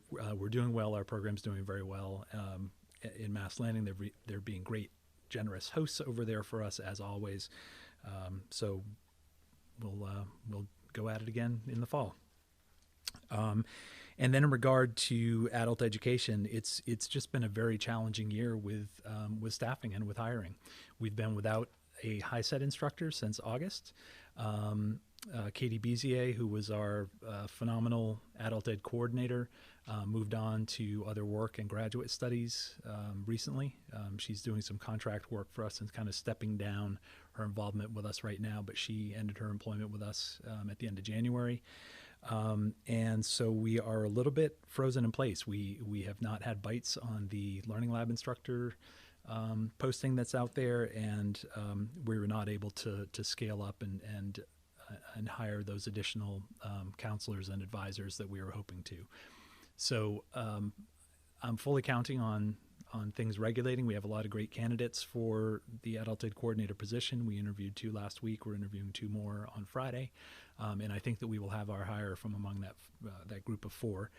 doing well. Our program's doing very well in Mass Landing. They're being great, generous hosts over there for us as always. So we'll go at it again in the fall. And then in regard to adult education, it's just been a very challenging year with staffing and with hiring. We've been without a high set instructor since August. Katie Bezier, who was our phenomenal adult ed coordinator, moved on to other work and graduate studies recently. She's doing some contract work for us and kind of stepping down her involvement with us right now, but she ended her employment with us at the end of January. And so we are a little bit frozen in place. We have not had bites on the Learning Lab instructor posting that's out there, and we were not able to scale up and hire those additional counselors and advisors that we were hoping to. So I'm fully counting on things regulating. We have a lot of great candidates for the adult ed coordinator position. We interviewed 2 last week. We're interviewing 2 more on Friday, and I think that we will have our hire from among that group of 4.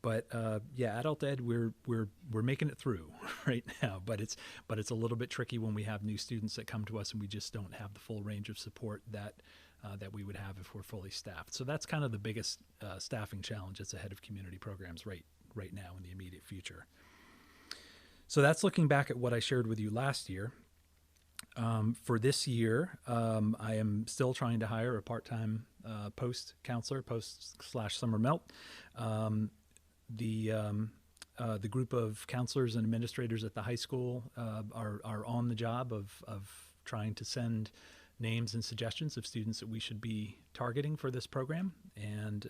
But adult ed, we're making it through right now. But it's a little bit tricky when we have new students that come to us and we just don't have the full range of support that we would have if we're fully staffed. So that's kind of the biggest staffing challenge that's ahead of community programs right now in the immediate future. So that's looking back at what I shared with you last year. For this year, I am still trying to hire a part-time post counselor, post/summer melt. The group of counselors and administrators at the high school are on the job of trying to send names and suggestions of students that we should be targeting for this program, and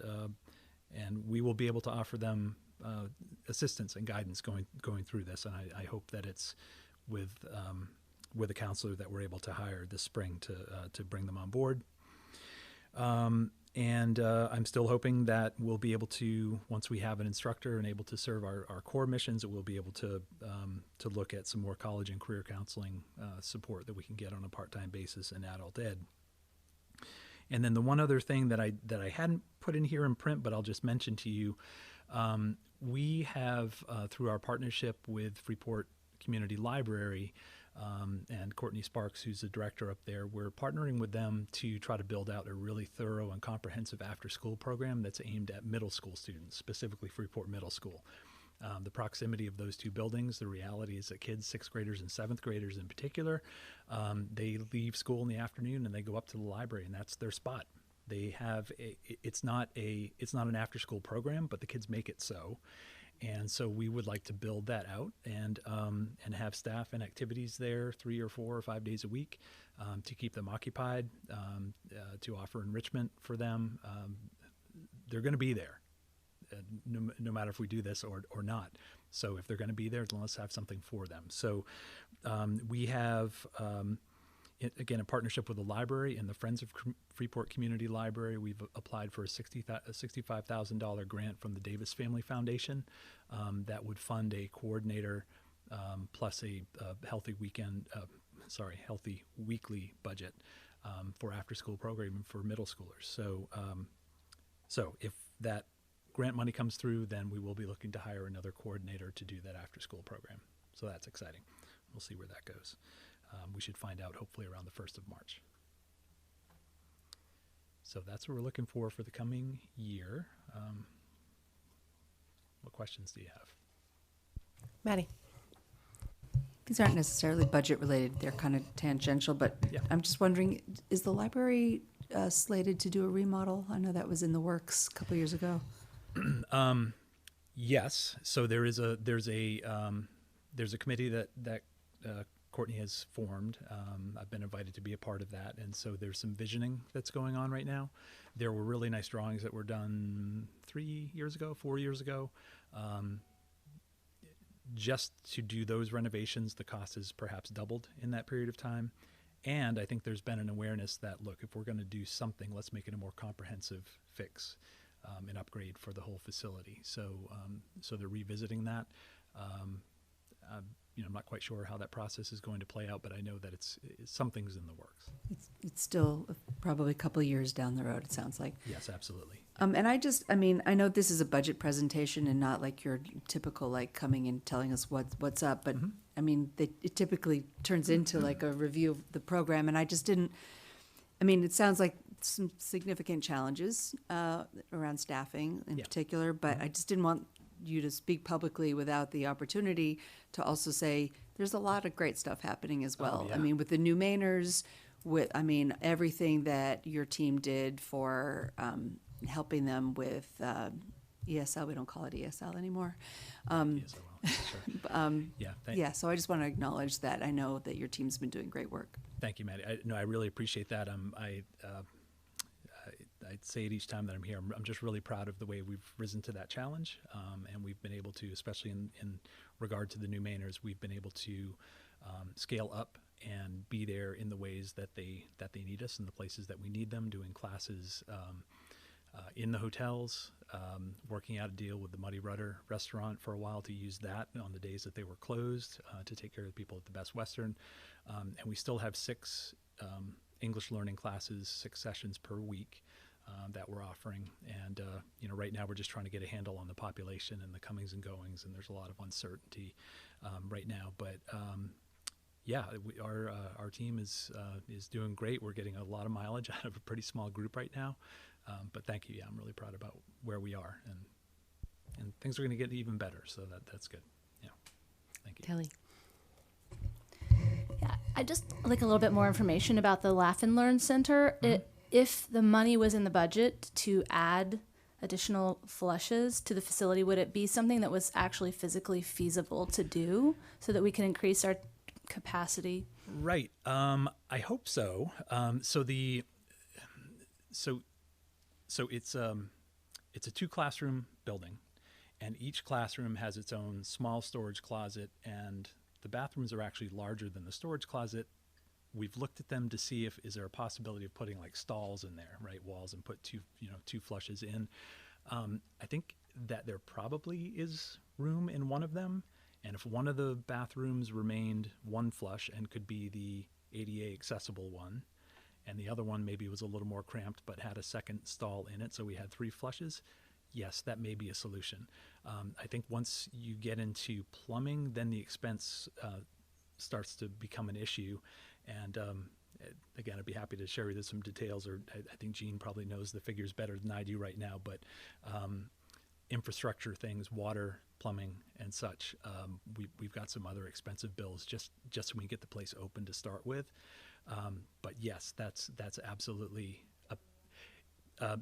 we will be able to offer them assistance and guidance going through this. And I hope that it's with a counselor that we're able to hire this spring to bring them on board. And I'm still hoping that we'll be able to, once we have an instructor and able to serve our core missions, that we'll be able to look at some more college and career counseling support that we can get on a part-time basis in adult ed. And then the one other thing that I hadn't put in here in print, but I'll just mention to you, we have, through our partnership with Freeport Community Library, and Courtney Sparks, who's the director up there, we're partnering with them to try to build out a really thorough and comprehensive after-school program that's aimed at middle school students, specifically Freeport Middle School. The proximity of those 2 buildings, the reality is that kids, 6th graders and 7th graders in particular, they leave school in the afternoon and they go up to the library, and that's their spot. They have it's not an after-school program, but the kids make it so. And so we would like to build that out and have staff and activities there 3 or 4 or 5 days a week to keep them occupied, to offer enrichment for them. They're going to be there no matter if we do this or not. So if they're going to be there, then let's have something for them. So we have, again, in partnership with the library and the Friends of Freeport Community Library, we've applied for a $65,000 grant from the Davis Family Foundation that would fund a coordinator plus a healthy weekly budget for after-school programming for middle schoolers. So if that grant money comes through, then we will be looking to hire another coordinator to do that after-school program. So that's exciting. We'll see where that goes. We should find out hopefully around the 1st of March. So that's what we're looking for the coming year. What questions do you have? Maddie. These aren't necessarily budget related. They're kind of tangential, but Yeah. I'm just wondering, is the library slated to do a remodel? I know that was in the works a couple years ago. Yes. So there's a committee that Courtney has formed. I've been invited to be a part of that, and so there's some visioning that's going on right now. There were really nice drawings that were done 4 years ago. Just to do those renovations, the cost has perhaps doubled in that period of time. And I think there's been an awareness that, look, if we're going to do something, let's make it a more comprehensive fix and upgrade for the whole facility. So they're revisiting that. I'm not quite sure how that process is going to play out, but I know that something's in the works. It's still probably a couple of years down the road, it sounds like. Yes, absolutely. And I know this is a budget presentation and not like your typical like coming and telling us what's up, but it typically turns into like a review of the program, and I just didn't. It sounds like some significant challenges around staffing in particular, but I just didn't want you to speak publicly without the opportunity to also say there's a lot of great stuff happening as well. Oh, yeah. With the new Mainers, with everything that your team did for helping them with ESL. We don't call it ESL anymore. Sure. So I just want to acknowledge that. I know that your team's been doing great work. Thank you, Maddie. I really appreciate that. I say it each time that I'm here. I'm just really proud of the way we've risen to that challenge, and we've been able to, especially in regard to the new Mainers, we've been able to scale up and be there in the ways that they need us, in the places that we need them, doing classes in the hotels, working out a deal with the Muddy Rudder restaurant for a while to use that on the days that they were closed to take care of the people at the Best Western. And we still have 6 English learning classes, 6 sessions per week that we're offering. And, right now we're just trying to get a handle on the population and the comings and goings, and there's a lot of uncertainty right now. But our team is doing great. We're getting a lot of mileage out of a pretty small group right now. But thank you. Yeah, I'm really proud about where we are, and things are going to get even better. So that's good. Yeah, thank you, Kelly. Yeah, I just like a little bit more information about the Laugh and Learn Center. If the money was in the budget to add additional flushes to the facility, would it be something that was actually physically feasible to do so that we can increase our capacity? Right. I hope so. So it's a 2-classroom building, and each classroom has its own small storage closet, and the bathrooms are actually larger than the storage closet. We've looked at them to see is there a possibility of putting like stalls in there, right, walls, and put 2 flushes in. I think that there probably is room in one of them, and if one of the bathrooms remained 1 flush and could be the ADA accessible one, and the other one maybe was a little more cramped but had a second stall in it, so we had 3 flushes, yes, that may be a solution. I think once you get into plumbing, then the expense starts to become an issue. And again, I'd be happy to share with you some details, or I think Jean probably knows the figures better than I do right now, but infrastructure things, water, plumbing, and such, we've got some other expensive bills just so we can get the place open to start with. But yes, that's absolutely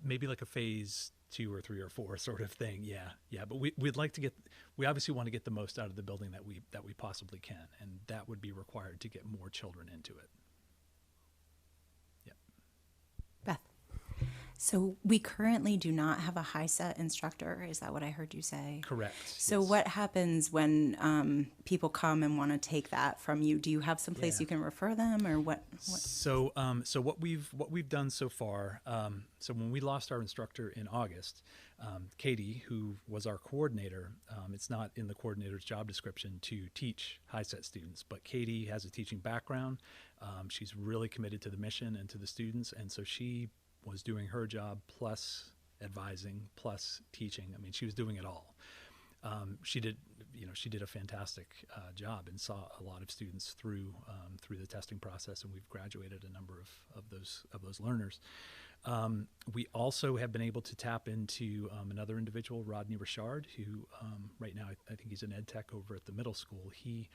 maybe like a phase 2 or 3 or 4 sort of thing. Yeah. But we obviously want to get the most out of the building that we possibly can, and that would be required to get more children into it. Beth. So we currently do not have a HiSET instructor. Is that what I heard you say? Correct. So yes. what happens when people come and want to take that from you? Do you have some place you can refer them, or what? So what we've done so far. So when we lost our instructor in August, Katie, who was our coordinator, it's not in the coordinator's job description to teach HiSET students, but Katie has a teaching background. She's really committed to the mission and to the students, and so she was doing her job plus advising plus teaching. I mean, she was doing it all. She did a fantastic job and saw a lot of students through the testing process, and we've graduated a number of those learners. We also have been able to tap into another individual, Rodney Richard, who right now I think he's an ed tech over at the middle school. He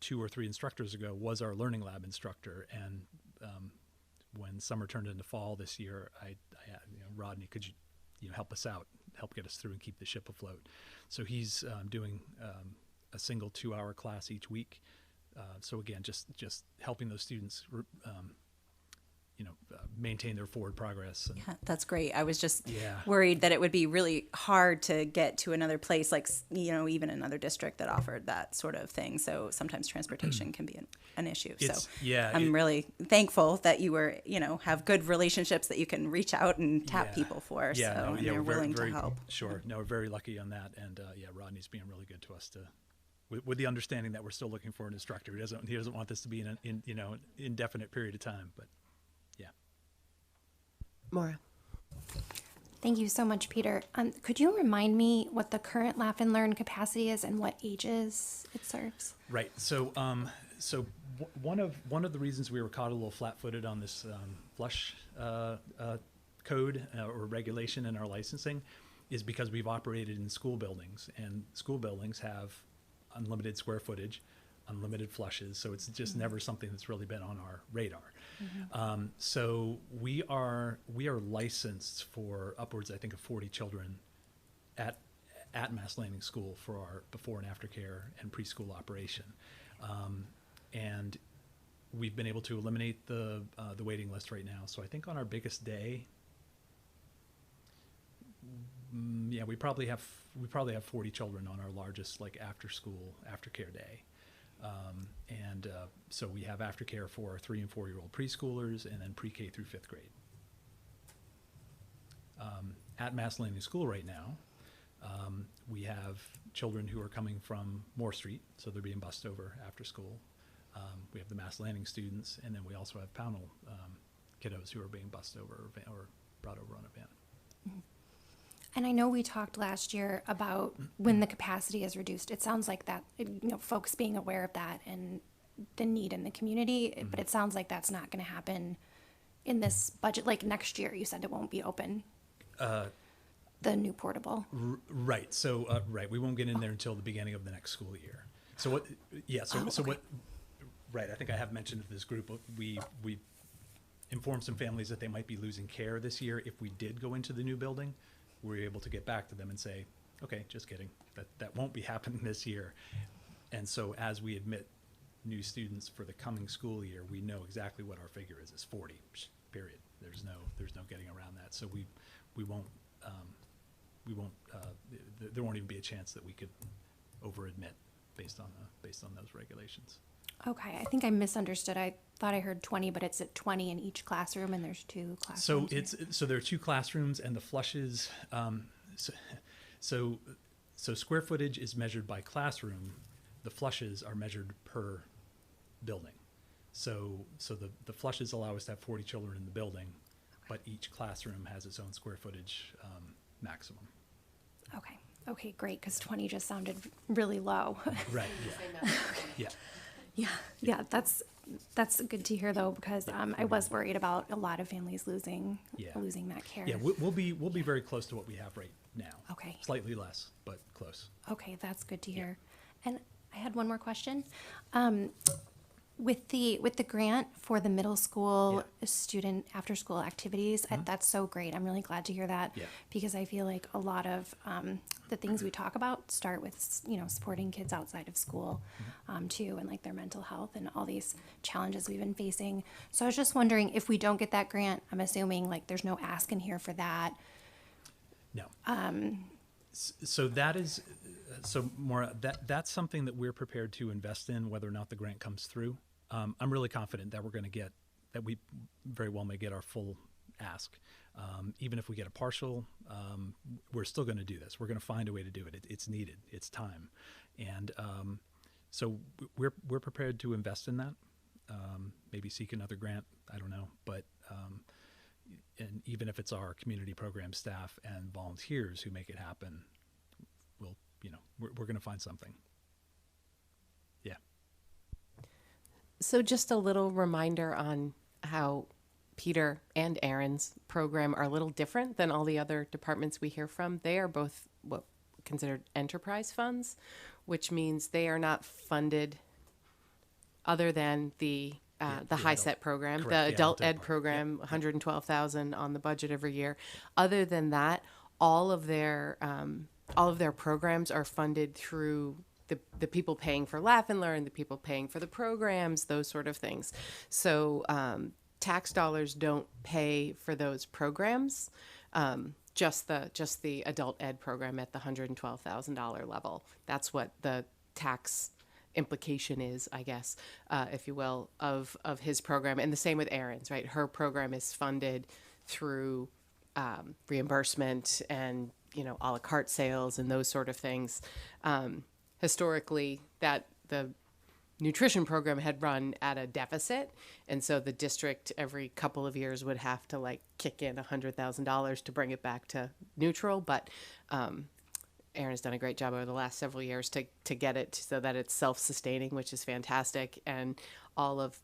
2 or 3 instructors ago was our learning lab instructor, and when summer turned into fall this year, I Rodney, could you help us out, help get us through and keep the ship afloat? So he's doing a single 2-hour class each week. So again, just helping those students maintain their forward progress. And yeah, that's great. I was just worried that it would be really hard to get to another place, like, even another district that offered that sort of thing. So sometimes transportation can be an issue. I'm really thankful that you were, have good relationships that you can reach out and tap people for. And they're willing to help. Sure. No, we're very lucky on that. And Rodney's being really good to us with the understanding that we're still looking for an instructor. He doesn't want this to be an indefinite period of time, but Maura. Thank you so much, Peter. Could you remind me what the current Laugh and Learn capacity is and what ages it serves? Right. So, one of the reasons we were caught a little flat-footed on this flush code or regulation in our licensing is because we've operated in school buildings, and school buildings have unlimited square footage, unlimited flushes. So it's just never something that's really been on our radar. So we are licensed for upwards, I think, of 40 children at Mass Landing School for our before and after care and preschool operation. And we've been able to eliminate the waiting list right now. So I think on our biggest day, yeah, we probably have 40 children on our largest like aftercare day. So we have aftercare for 3 and 4 year old preschoolers, and then pre-K through 5th grade. At Mass Landing School right now, we have children who are coming from Moore Street, so they're being bused over after school. We have the Mass Landing students, and then we also have Pownell kiddos who are being bused over or brought over on a van. Mm-hmm. And I know we talked last year about when the capacity is reduced. It sounds like that, folks being aware of that and the need in the community, but it sounds like that's not going to happen in this budget. Like next year, you said it won't be open. The new portable. Right. So, we won't get in there until the beginning of the next school year. So what? Yeah. So okay. what? Right. I think I have mentioned to this group, we informed some families that they might be losing care this year if we did go into the new building. We were able to get back to them and say, okay, just kidding. That won't be happening this year. And so as we admit new students for the coming school year, we know exactly what our figure is. It's 40, period. There's no getting around that. So we won't, there won't even be a chance that we could over admit based on those regulations. Okay, I think I misunderstood. I thought I heard 20, but it's at 20 in each classroom, and there's 2 classrooms. So there are 2 classrooms, and the flushes. So square footage is measured by classroom. The flushes are measured per building. So the flushes allow us to have 40 children in the building, but each classroom has its own square footage maximum. Okay, great, because 20 just sounded really low. Right. Yeah. Yeah, that's good to hear though, because I was worried about a lot of families losing that care. Yeah, we'll be very close to what we have right now. Okay. Slightly less, but close. Okay, that's good to hear. And I had one more question. With the grant for the middle school student after school activities, that's so great. I'm really glad to hear that because I feel like a lot of the things we talk about start with supporting kids outside of school too, and like their mental health and all these challenges we've been facing. So I was just wondering if we don't get that grant, I'm assuming like there's no ask in here for that. No. So that is Maura, that's something that we're prepared to invest in, whether or not the grant comes through. I'm really confident that we very well may get our full ask. Even if we get a partial, we're still going to do this. We're going to find a way to do it. It's needed. It's time. And so we're prepared to invest in that. Maybe seek another grant. I don't know. But and even if it's our community program staff and volunteers who make it happen, we're going to find something. Yeah. So just a little reminder on how Peter and Aaron's program are a little different than all the other departments we hear from. They are both what considered enterprise funds, which means they are not funded other than the HiSET program, correct, the adult ed program, $112,000 on the budget every year. Other than that, all of their programs are funded through the people paying for Laugh and Learn, the people paying for the programs, those sort of things. So tax dollars don't pay for those programs. Just the adult ed program at the $112,000 level. That's what the tax implication is, I guess, if you will, of his program. And the same with Erin's, right? Her program is funded through reimbursement and a la carte sales and those sort of things. Historically, that the nutrition program had run at a deficit, and so the district every couple of years would have to kick in $100,000 to bring it back to neutral. But Aaron has done a great job over the last several years to get it so that it's self-sustaining, which is fantastic. And all of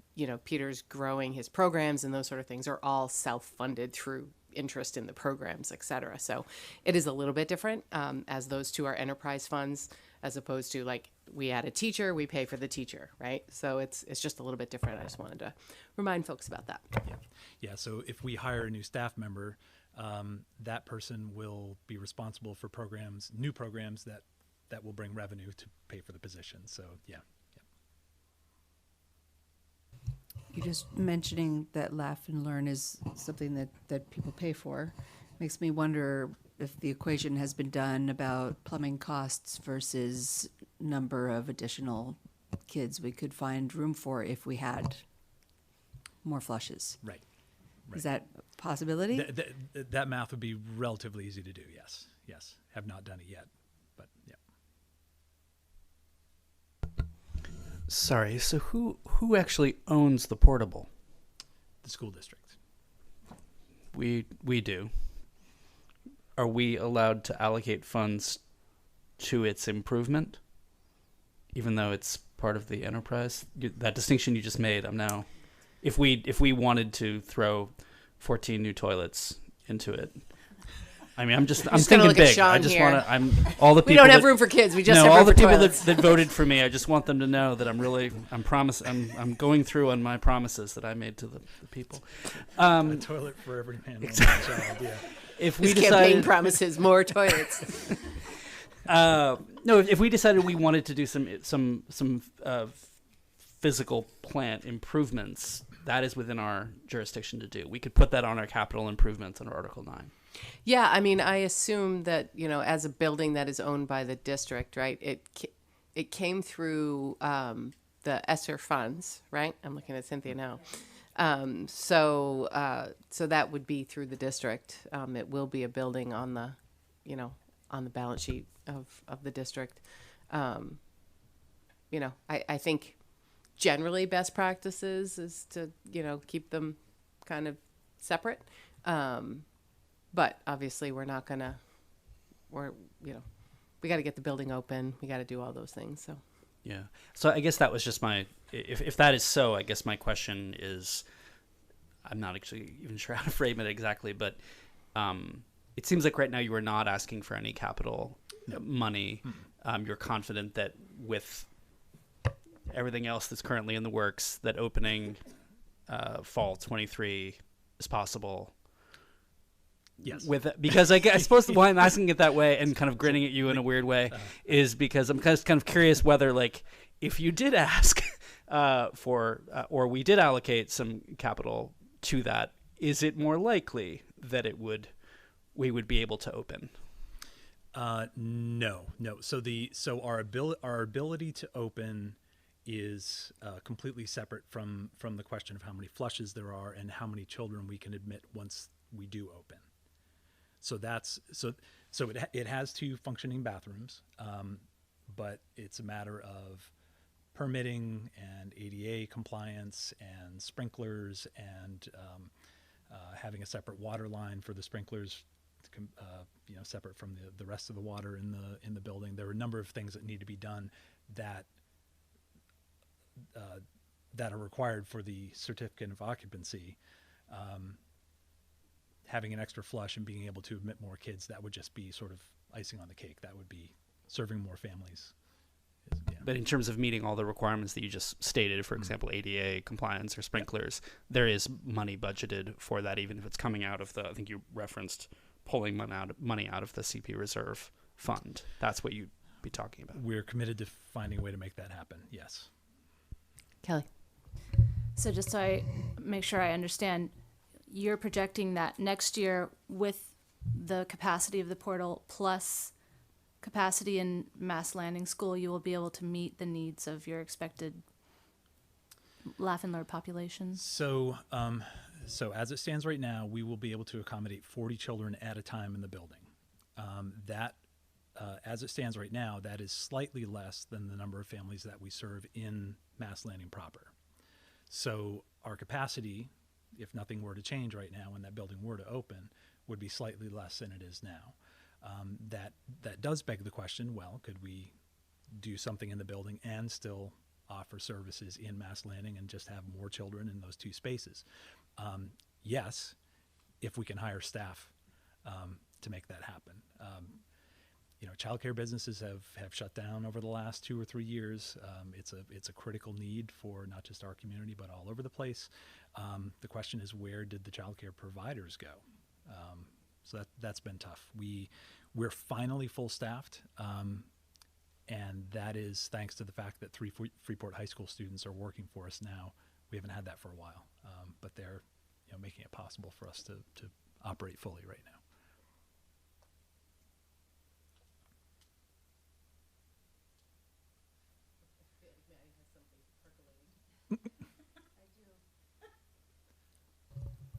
Peter's growing his programs and those sort of things are all self-funded through interest in the programs, et cetera. So it is a little bit different, as those two are enterprise funds, as opposed to we add a teacher, we pay for the teacher, right? So it's just a little bit different. I just wanted to remind folks about that. Yeah. So if we hire a new staff member, that person will be responsible for new programs that will bring revenue to pay for the position. So yeah. You just mentioning that Laugh and Learn is something that people pay for makes me wonder if the equation has been done about plumbing costs versus number of additional kids we could find room for if we had more flushes. Right. Is that a possibility? That math would be relatively easy to do. Yes. Yes. Have not done it yet, but yeah. Sorry, so who actually owns the portable? The school district. We do. Are we allowed to allocate funds to its improvement, even though it's part of the enterprise? That distinction you just made, I'm now. If we wanted to throw 14 new toilets into it, I mean, I'm thinking look at big. Sean I just here. want to. All the people. We don't have room for kids. We just have all room the for people toilets. that voted for me. I just want them to know that I'm going through on my promises that I made to the people. A toilet for every man, woman, and child. Yeah. If we His campaign decided, promises more toilets. no, if we decided we wanted to do some physical plant improvements, that is within our jurisdiction to do. We could put that on our capital improvements under Article 9. Yeah, I mean, I assume that, as a building that is owned by the district, right, it came through the ESSER funds, right? I'm looking at Cynthia now. So that would be through the district. It will be a building on the, on the balance sheet of the district. I think generally best practices is to, keep them kind of separate. But obviously we got to get the building open. We got to do all those things. So. Yeah. So I guess that was just if that is so, I guess my question is, I'm not actually even sure how to frame it exactly, but it seems like right now you are not asking for any capital money. You're confident that with everything else that's currently in the works, that opening fall 23 is possible. Yes. Because I suppose why I'm asking it that way and kind of grinning at you in a weird way is because I'm kind of curious whether, like, if you did ask for or we did allocate some capital to that, is it more likely that we would be able to open? No. So our ability to open is completely separate from the question of how many flushes there are and how many children we can admit once we do open. So it has 2 functioning bathrooms, but it's a matter of permitting and ADA compliance and sprinklers and having a separate water line for the sprinklers, separate from the rest of the water in the building. There are a number of things that need to be done that are required for the certificate of occupancy. Having an extra flush and being able to admit more kids, that would just be sort of icing on the cake. That would be serving more families. Yeah. But in terms of meeting all the requirements that you just stated, for example, ADA compliance or sprinklers, there is money budgeted for that, even if it's coming out of I think you referenced pulling money out of the CP Reserve Fund. That's what you'd be talking about. We're committed to finding a way to make that happen, yes. Kelly. So just so I make sure I understand, you're projecting that next year with the capacity of the portal plus capacity in Mass Landing School, you will be able to meet the needs of your expected Laugh and Learn population? So as it stands right now, we will be able to accommodate 40 children at a time in the building. As it stands right now, that is slightly less than the number of families that we serve in Mass Landing proper. So our capacity, if nothing were to change right now and that building were to open, would be slightly less than it is now. That does beg the question, well, could we do something in the building and still offer services in Mass Landing and just have more children in those 2 spaces? Yes, if we can hire staff to make that happen. Childcare businesses have shut down over the last 2 or 3 years. It's a critical need for not just our community, but all over the place. The question is, where did the childcare providers go? So that's been tough. We're finally full staffed, and that is thanks to the fact that 3 Freeport High School students are working for us now we haven't had that for a while, but they're making it possible for us to operate fully right now.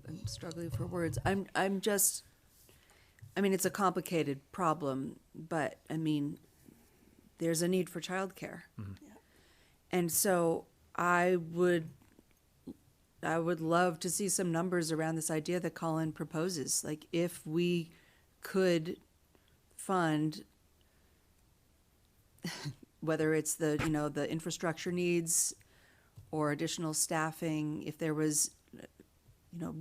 I'm struggling for words. I mean, it's a complicated problem, but I mean, there's a need for childcare. And so I would love to see some numbers around this idea that Colin proposes. Like, if we could fund, whether it's the the infrastructure needs or additional staffing, if there was,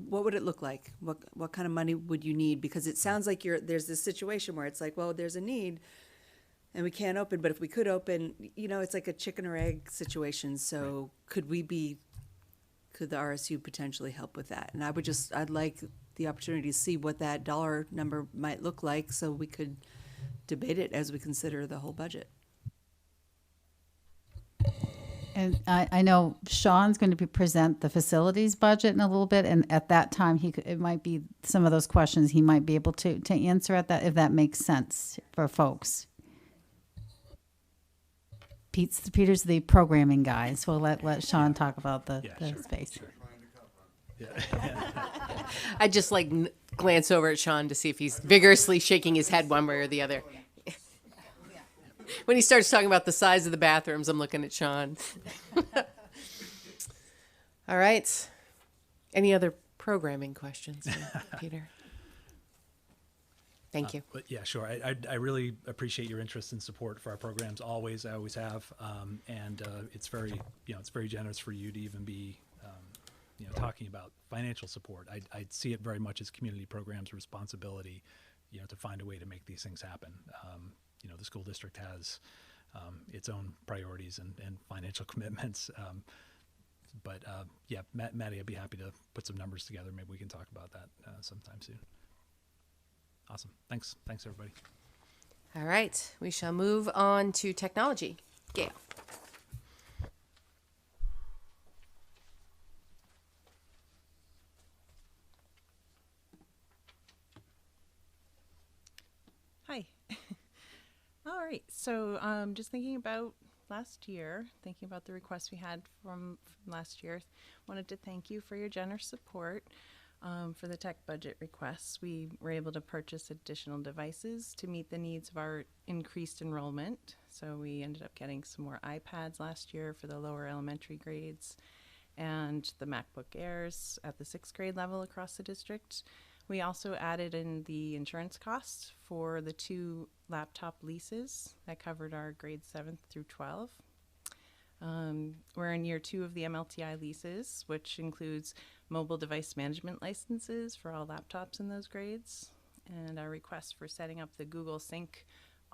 what would it look like? What kind of money would you need? Because it sounds like there's this situation where it's like, well, there's a need and we can't open, but if we could open, it's like a chicken or egg situation. So could the RSU potentially help with that? And I'd like the opportunity to see what that dollar number might look like so we could debate it as we consider the whole budget. And I know Sean's going to present the facilities budget in a little bit, and at that time, it might be some of those questions he might be able to answer at that, if that makes sense for folks. Peter's the programming guy, so we'll let Sean talk about the space. Sure. I'd just glance over at Sean to see if he's vigorously shaking his head one way or the other. When he starts talking about the size of the bathrooms, I'm looking at Sean. All right. Any other programming questions, Peter? Thank you. But yeah, sure. I really appreciate your interest and support for our programs. I always have, and it's very generous for you to even be talking about financial support. I see it very much as community programs' responsibility, to find a way to make these things happen. The school district has its own priorities and financial commitments. But Maddie, I'd be happy to put some numbers together. Maybe we can talk about that sometime soon. Awesome. Thanks, everybody. All right. We shall move on to technology. Gail. Hi. All right. So just thinking about last year, thinking about the requests we had from last year, wanted to thank you for your generous support for the tech budget requests. We were able to purchase additional devices to meet the needs of our increased enrollment. So we ended up getting some more iPads last year for the lower elementary grades and the MacBook Airs at the 6th grade level across the district. We also added in the insurance costs for the 2 laptop leases that covered our grades 7th through 12. We're in year 2 of the MLTI leases, which includes mobile device management licenses for all laptops in those grades, and our request for setting up the Google Sync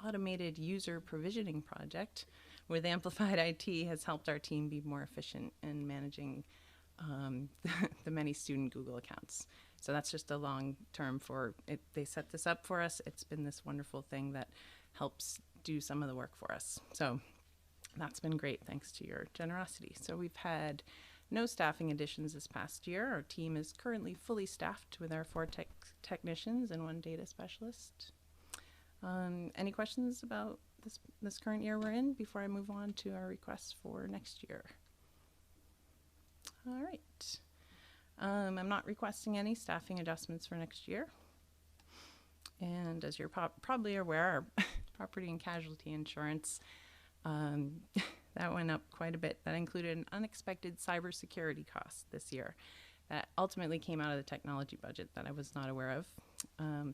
automated user provisioning project with Amplified IT has helped our team be more efficient in managing the many student Google accounts. So that's just a long term for it. They set this up for us. It's been this wonderful thing that helps do some of the work for us. So that's been great, thanks to your generosity. So we've had no staffing additions this past year. Our team is currently fully staffed with our 4 technicians and 1 data specialist. Any questions about this current year we're in before I move on to our requests for next year? All right. I'm not requesting any staffing adjustments for next year. And as you're probably aware, our property and casualty insurance, that went up quite a bit. That included an unexpected cybersecurity cost this year that ultimately came out of the technology budget that I was not aware of.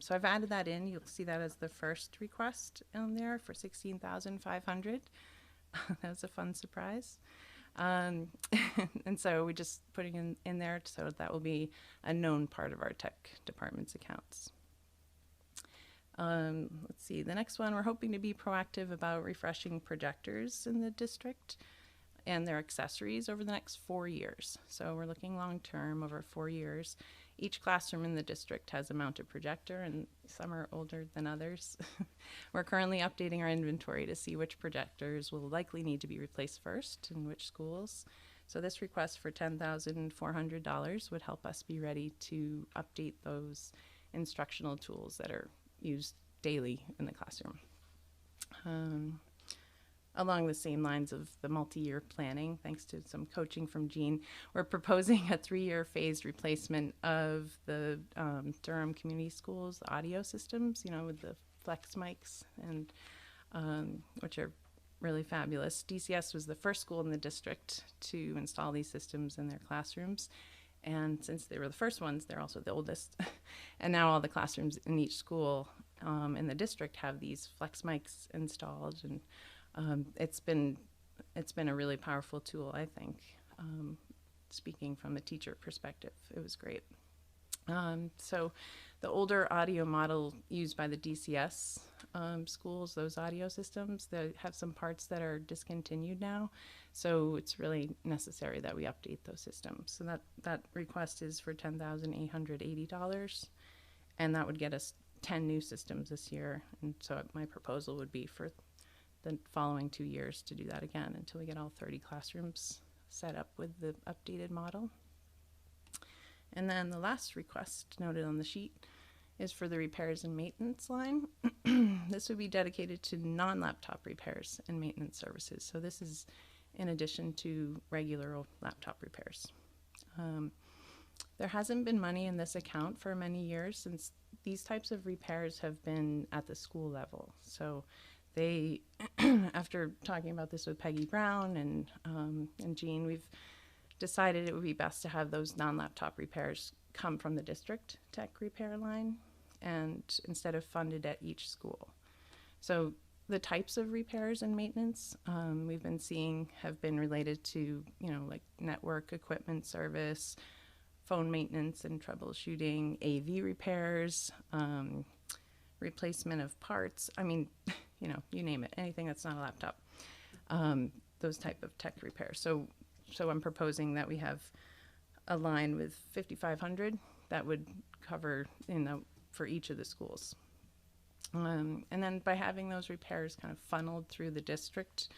So I've added that in. You'll see that as the first request in there for $16,500. That was a fun surprise. And so we're just putting in there so that will be a known part of our tech department's accounts. Let's see, the next one, we're hoping to be proactive about refreshing projectors in the district and their accessories over the next 4 years. So we're looking long term over 4 years. Each classroom in the district has a mounted projector, and some are older than others. We're currently updating our inventory to see which projectors will likely need to be replaced first in which schools. So this request for $10,400 would help us be ready to update those instructional tools that are used daily in the classroom. Along the same lines of the multi-year planning, thanks to some coaching from Jean, we're proposing a 3-year phased replacement of the Durham Community Schools audio systems, you know, with the flex mics, and which are really fabulous. DCS was the first school in the district to install these systems in their classrooms. And since they were the first ones, they're also the oldest. And now all the classrooms in each school in the district have these flex mics installed, and it's been a really powerful tool, I think. Speaking from a teacher perspective, it was great. So the older audio model used by the DCS schools, those audio systems, they have some parts that are discontinued now. So it's really necessary that we update those systems. So that request is for $10,880, and that would get us 10 new systems this year. And so my proposal would be for the following 2 years to do that again until we get all 30 classrooms set up with the updated model. And then the last request noted on the sheet is for the repairs and maintenance line. This would be dedicated to non-laptop repairs and maintenance services. So this is in addition to regular laptop repairs. There hasn't been money in this account for many years, since these types of repairs have been at the school level. So they, after talking about this with Peggy Brown and Jean, we've decided it would be best to have those non-laptop repairs come from the district tech repair line, and instead of funded at each school. So the types of repairs and maintenance we've been seeing have been related to, you know, like network equipment service, phone maintenance and troubleshooting, AV repairs, replacement of parts. I mean, you know, you name it, anything that's not a laptop, those type of tech repairs. So I'm proposing that we have a line with 5,500 that would cover, you know, for each of the schools. And then by having those repairs kind of funneled through the district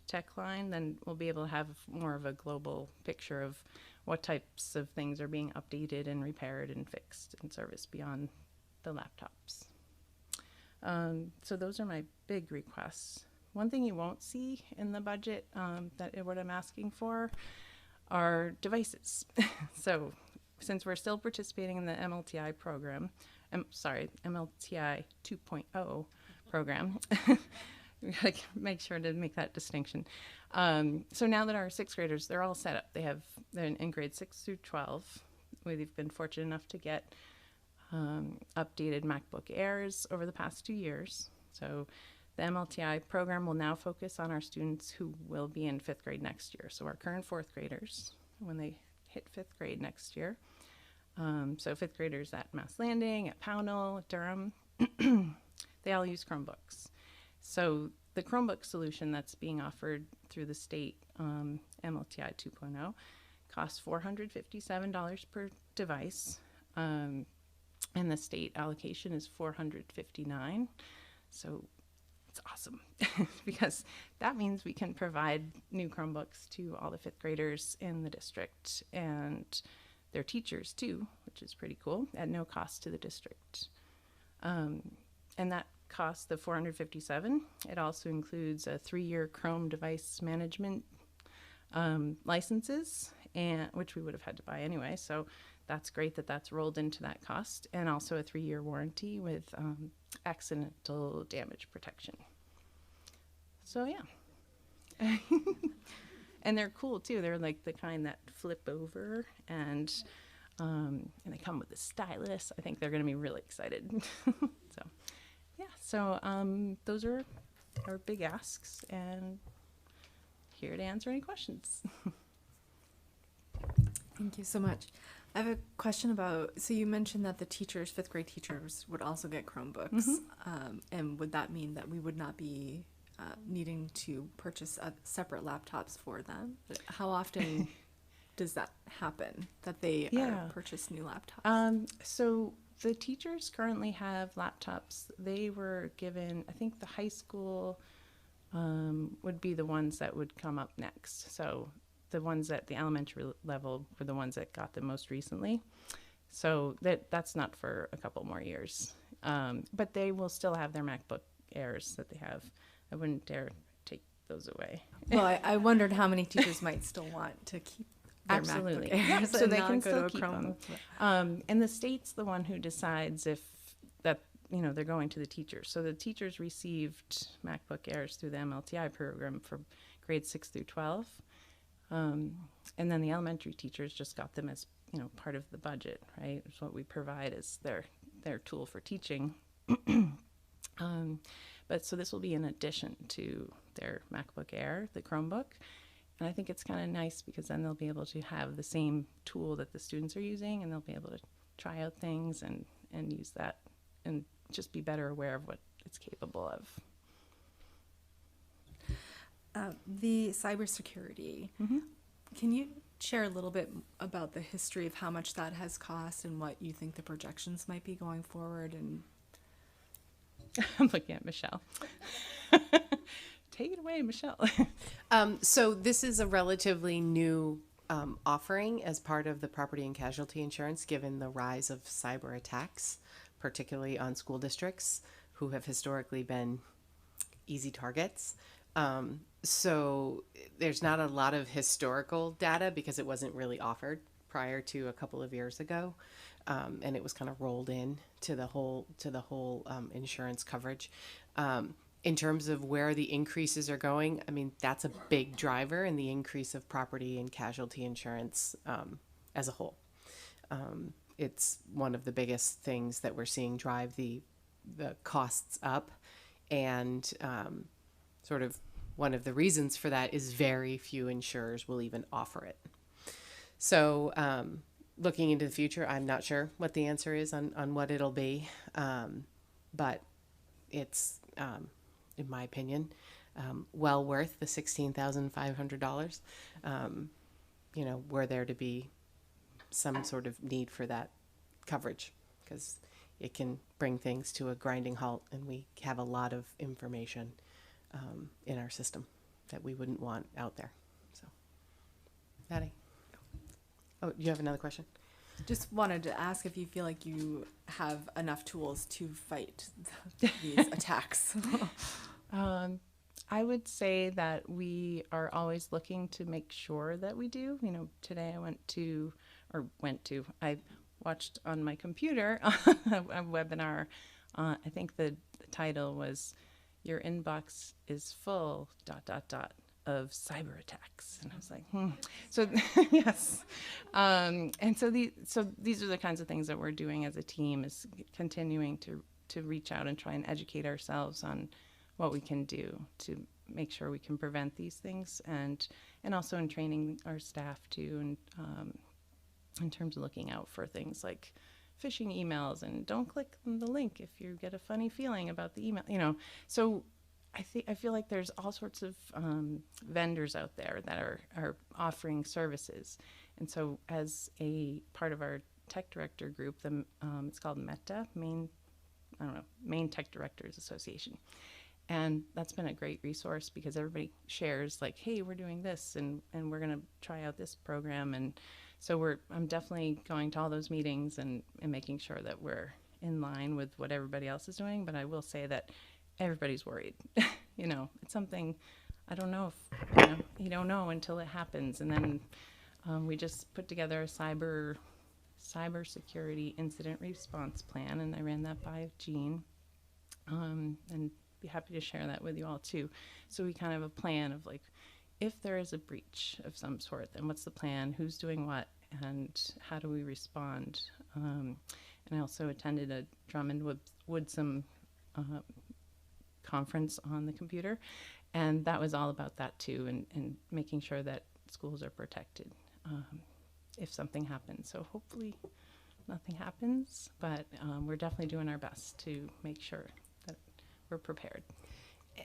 tech line, then we'll be able to have more of a global picture of what types of things are being updated and repaired and fixed and serviced beyond the laptops. So those are my big requests. One thing you won't see in the budget, what I'm asking for, are devices. So since we're still participating in the MLTI program, MLTI 2.0 program, we gotta make sure to make that distinction. So now that our 6th graders, they're all set up. They're in grade 6 through 12. We've been fortunate enough to get updated MacBook Airs over the past 2 years. So the MLTI program will now focus on our students who will be in 5th grade next year. So our current 4th graders, when they hit 5th grade next year. So 5th graders at Mass Landing, at Pownell, at Durham, they all use Chromebooks. So the Chromebook solution that's being offered through the state MLTI 2.0 costs $457 per device, and the state allocation is $459. So it's awesome because that means we can provide new Chromebooks to all the 5th graders in the district and their teachers too, which is pretty cool, at no cost to the district. And that costs the $457. It also includes a 3-year Chrome device management licenses, and which we would have had to buy anyway. So that's great that that's rolled into that cost, and also a 3-year warranty with accidental damage protection. So yeah. And they're cool too. They're like the kind that flip over, and they come with a stylus. I think they're going to be really excited. So yeah, so those are our big asks, and here to answer any questions. Thank you so much. I have a question about, so you mentioned that the teachers, 5th grade teachers, would also get Chromebooks. And would that mean that we would not be needing to purchase separate laptops for them? How often does that happen, that they purchase new laptops? So the teachers currently have laptops. They were given, I think the high school would be the ones that would come up next. So the ones at the elementary level were the ones that got them most recently. So that's not for a couple more years. But they will still have their MacBook Airs that they have. I wouldn't dare take those away. Well, I wondered how many teachers might still want to keep their Absolutely. MacBook Airs Yeah, so and they not can go still to a keep Chromebook. them. And the state's the one who decides if that, they're going to the teachers. So the teachers received MacBook Airs through the MLTI program for grades 6 through 12. And then the elementary teachers just got them as, part of the budget, right? It's what we provide as their tool for teaching. But so this will be in addition to their MacBook Air, the Chromebook. And I think it's kind of nice because then they'll be able to have the same tool that the students are using, and they'll be able to try out things and use that and just be better aware of what it's capable of. The cybersecurity. Can you share a little bit about the history of how much that has cost and what you think the projections might be going forward? And I'm looking at Michelle. Take it away, Michelle. So this is a relatively new offering as part of the property and casualty insurance, given the rise of cyber attacks, particularly on school districts who have historically been easy targets. So there's not a lot of historical data because it wasn't really offered prior to a couple of years ago. And it was kind of rolled in to the whole insurance coverage. In terms of where the increases are going, I mean, that's a big driver in the increase of property and casualty insurance as a whole. It's one of the biggest things that we're seeing drive the costs up, and sort of one of the reasons for that is very few insurers will even offer it. So looking into the future, I'm not sure what the answer is on what it'll be, but it's, in my opinion, well worth the $16,500. Were there to be some sort of need for that coverage, because it can bring things to a grinding halt, and we have a lot of information in our system that we wouldn't want out there. So, Maddie. Oh, you have another question? just wanted to ask if you feel like you have enough tools to fight these attacks. I would say that we are always looking to make sure that we do. You know, today I watched on my computer a webinar. I think the title was "Your Inbox is Full ... of cyber attacks," and I was like, So yes, and so these are the kinds of things that we're doing as a team, is continuing to reach out and try and educate ourselves on what we can do to make sure we can prevent these things, and also in training our staff too, and in terms of looking out for things like phishing emails, and don't click on the link if you get a funny feeling about the email, you know. So I feel like there's all sorts of vendors out there that are offering services, and so as a part of our tech director group, it's called META, Maine Tech Directors Association. And that's been a great resource because everybody shares, like, hey, we're doing this, and we're going to try out this program. And so I'm definitely going to all those meetings and making sure that we're in line with what everybody else is doing. But I will say that everybody's worried. You know, it's something, I don't know if, you don't know until it happens. And then we just put together a cybersecurity incident response plan, and I ran that by Jean. And be happy to share that with you all too. So we kind of have a plan of, like, if there is a breach of some sort, then what's the plan, who's doing what, and how do we respond. And I also attended a Drummond Woodsum conference on the computer, and that was all about that too, and making sure that schools are protected if something happens. So hopefully nothing happens, but we're definitely doing our best to make sure that we're prepared.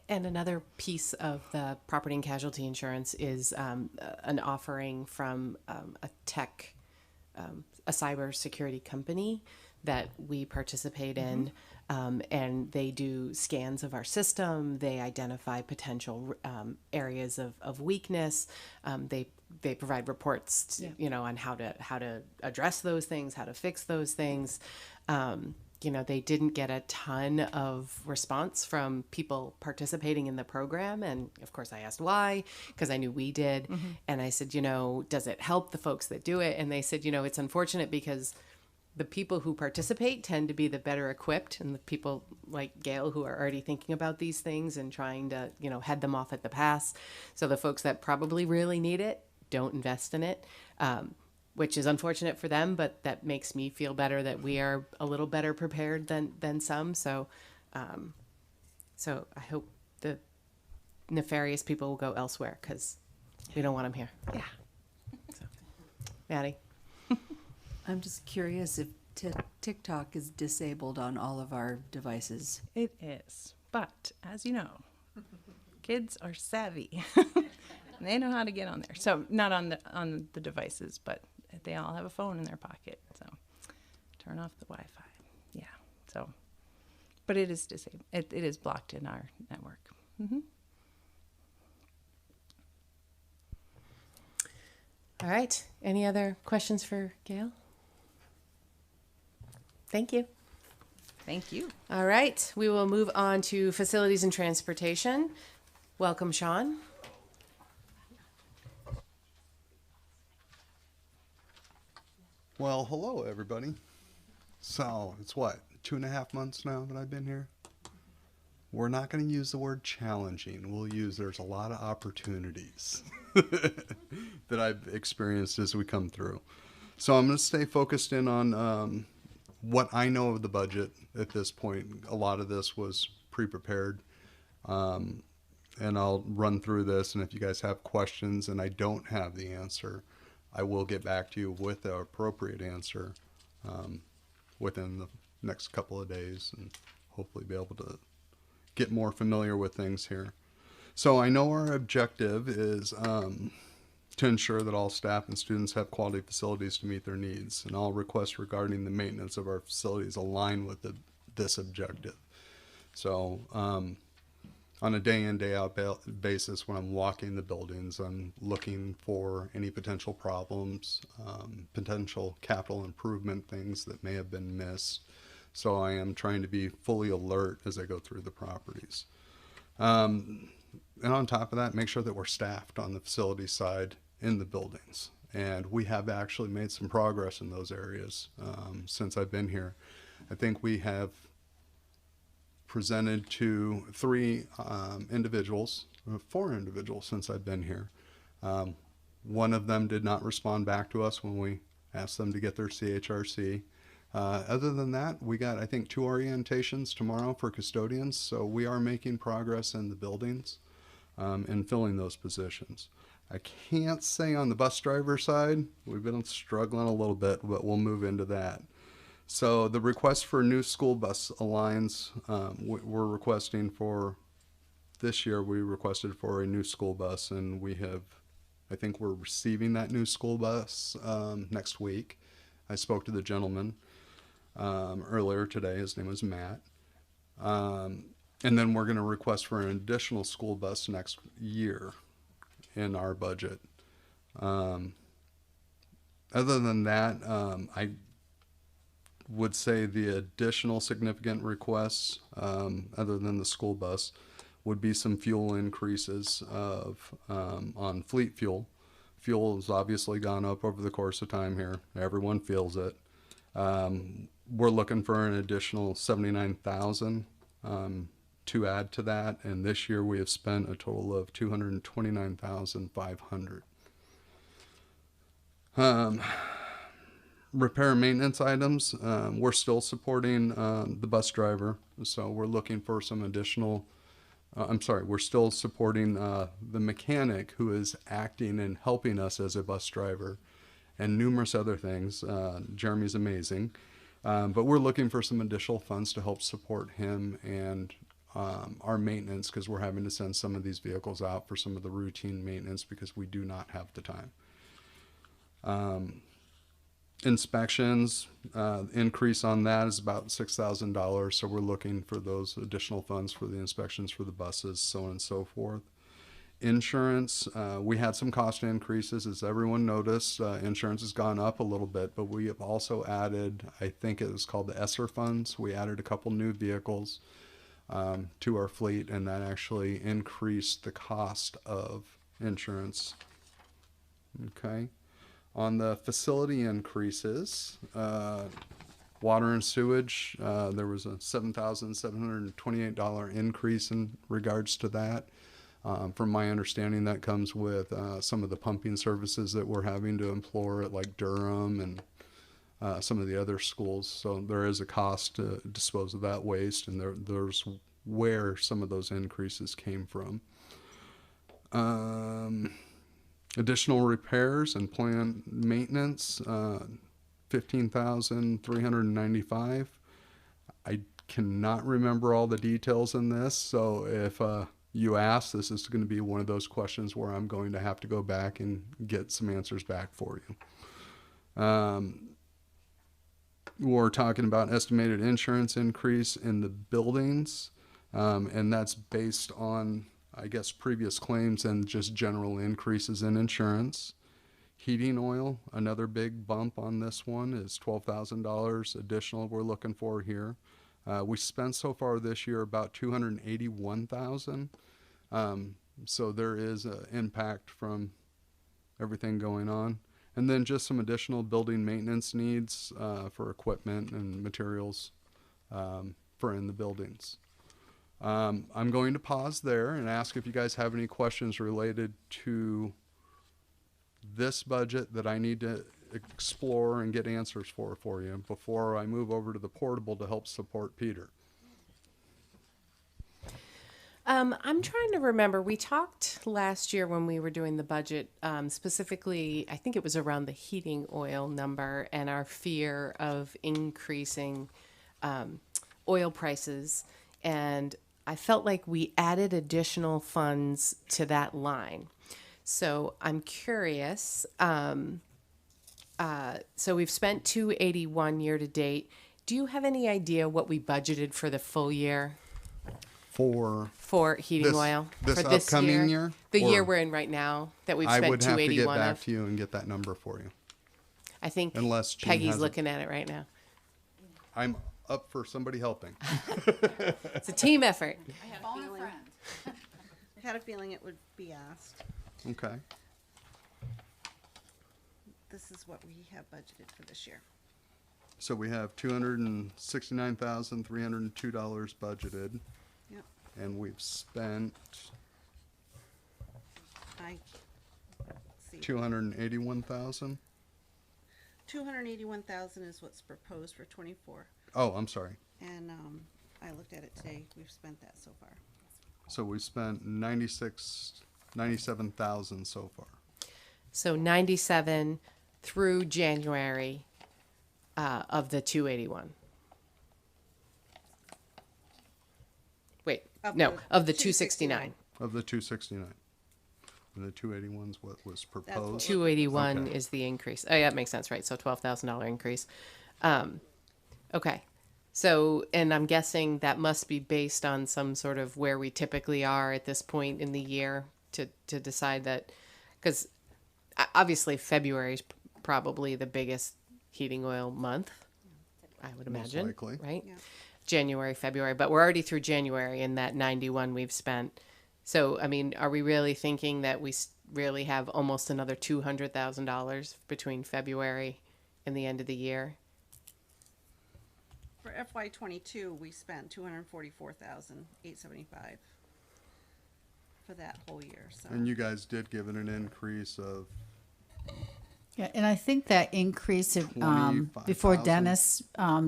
And another piece of the property and casualty insurance is an offering from a cybersecurity company that we participate in, and they do scans of our system. They identify potential areas of weakness. They they provide reports, on how to address those things, how to fix those things. They didn't get a ton of response from people participating in the program. And of course I asked why, because I knew we did. And I said, does it help the folks that do it? And they said, it's unfortunate because the people who participate tend to be the better equipped, and the people like Gail who are already thinking about these things and trying to, head them off at the pass. So the folks that probably really need it don't invest in it, which is unfortunate for them, but that makes me feel better that we are a little better prepared than some. So, so I hope the nefarious people will go elsewhere, because we don't want them here. Yeah. So, Maddie. I'm just curious if TikTok is disabled on all of our devices. It is, but as you know, kids are savvy. They know how to get on there. So not on the devices, but they all have a phone in their pocket. So turn off the Wi-Fi. Yeah. So, but it is disabled. It is blocked in our network. All right. Any other questions for Gail? Thank you. Thank you. All right. We will move on to facilities and transportation. Welcome, Sean. Well, hello, everybody. So, it's what, 2.5 months now that I've been here? We're not going to use the word challenging. We'll use there's a lot of opportunities that I've experienced as we come through. So I'm going to stay focused in on what I know of the budget at this point. A lot of this was pre-prepared. And I'll run through this, and if you guys have questions and I don't have the answer, I will get back to you with the appropriate answer within the next couple of days, and hopefully be able to get more familiar with things here. So I know our objective is to ensure that all staff and students have quality facilities to meet their needs, and all requests regarding the maintenance of our facilities align with this objective. So on a day in, day out basis, when I'm walking the buildings, I'm looking for any potential problems, potential capital improvement things that may have been missed. So I am trying to be fully alert as I go through the properties. And on top of that, make sure that we're staffed on the facility side in the buildings. And we have actually made some progress in those areas since I've been here. I think we have presented to 4 individuals since I've been here. One of them did not respond back to us when we asked them to get their CHRC. Other than that, we got, I think, 2 orientations tomorrow for custodians. So we are making progress in the buildings and filling those positions. I can't say on the bus driver side, we've been struggling a little bit, but we'll move into that. So the request for new school bus aligns. We're requesting for this year, we requested for a new school bus, and we have, I think we're receiving that new school bus next week. I spoke to the gentleman earlier today. His name was Matt. And then we're going to request for an additional school bus next year in our budget. Other than that, I would say the additional significant requests, other than the school bus, would be some fuel increases on fleet fuel. Fuel has obviously gone up over the course of time here. Everyone feels it. We're looking for an additional $79,000 to add to that, and this year we have spent a total of $229,500. Repair and maintenance items, we're still supporting the bus driver, so we're looking for some additional, we're still supporting the mechanic who is acting and helping us as a bus driver, and numerous other things. Jeremy's amazing, but we're looking for some additional funds to help support him and our maintenance, because we're having to send some of these vehicles out for some of the routine maintenance because we do not have the time. Inspections, increase on that is about $6,000, so we're looking for those additional funds for the inspections for the buses, so on and so forth. Insurance, we had some cost increases. As everyone noticed, insurance has gone up a little bit, but we have also added, I think it was called the ESSER funds. We added a couple new vehicles to our fleet, and that actually increased the cost of insurance. Okay. On the facility increases, water and sewage, there was a $7,728 increase in regards to that. From my understanding, that comes with some of the pumping services that we're having to employ at like Durham and some of the other schools. So there is a cost to dispose of that waste, and there's where some of those increases came from. Additional repairs and plant maintenance, $15,395. I cannot remember all the details in this, so if you ask, this is going to be one of those questions where I'm going to have to go back and get some answers back for you. We're talking about estimated insurance increase in the buildings, and that's based on, I guess, previous claims and just general increases in insurance. Heating oil, another big bump on this one, is $12,000 additional we're looking for here. We spent so far this year about $281,000. So there is an impact from everything going on. And then just some additional building maintenance needs for equipment and materials for in the buildings. I'm going to pause there and ask if you guys have any questions related to this budget that I need to explore and get answers for you before I move over to the portable to help support Peter. I'm trying to remember. We talked last year when we were doing the budget, specifically, I think it was around the heating oil number and our fear of increasing oil prices. And I felt like we added additional funds to that line. So I'm curious. So we've spent $281 year to date. Do you have any idea what we budgeted for the full year? For heating oil this for this upcoming year? The year we're in right now that we've spent I would have to get 281 back of. to you and get that number for you. I think Unless Jean Peggy's has looking at it right now. I'm up for somebody helping. It's a team effort. I had a feeling it would be asked. Okay. This is what we have budgeted for this year. So we have $269,302 budgeted. Yep. And we've spent Let's see. 281,000. 281,000 is what's proposed for 24. Oh, I'm sorry. And I looked at it today. We've spent that so far. So we spent 97,000 so far. So 97 through January of the 281. Wait, of the 269. Of the 269. And the 281's what was proposed. 281 Okay. is the increase. Oh, yeah, that makes sense, right? So $12,000 increase. Okay. So, and I'm guessing that must be based on some sort of where we typically are at this point in the year to decide that, because obviously February is probably the biggest heating oil month, I would imagine, likely. right? Yeah. January, February, but we're already through January in that 91 we've spent. So, I mean, are we really thinking that we really have almost another $200,000 between February and the end of the year? For FY22, we spent 244,875 for that whole year. So And you guys did give it an increase of Yeah, and I think that increase of, before 25,000. Dennis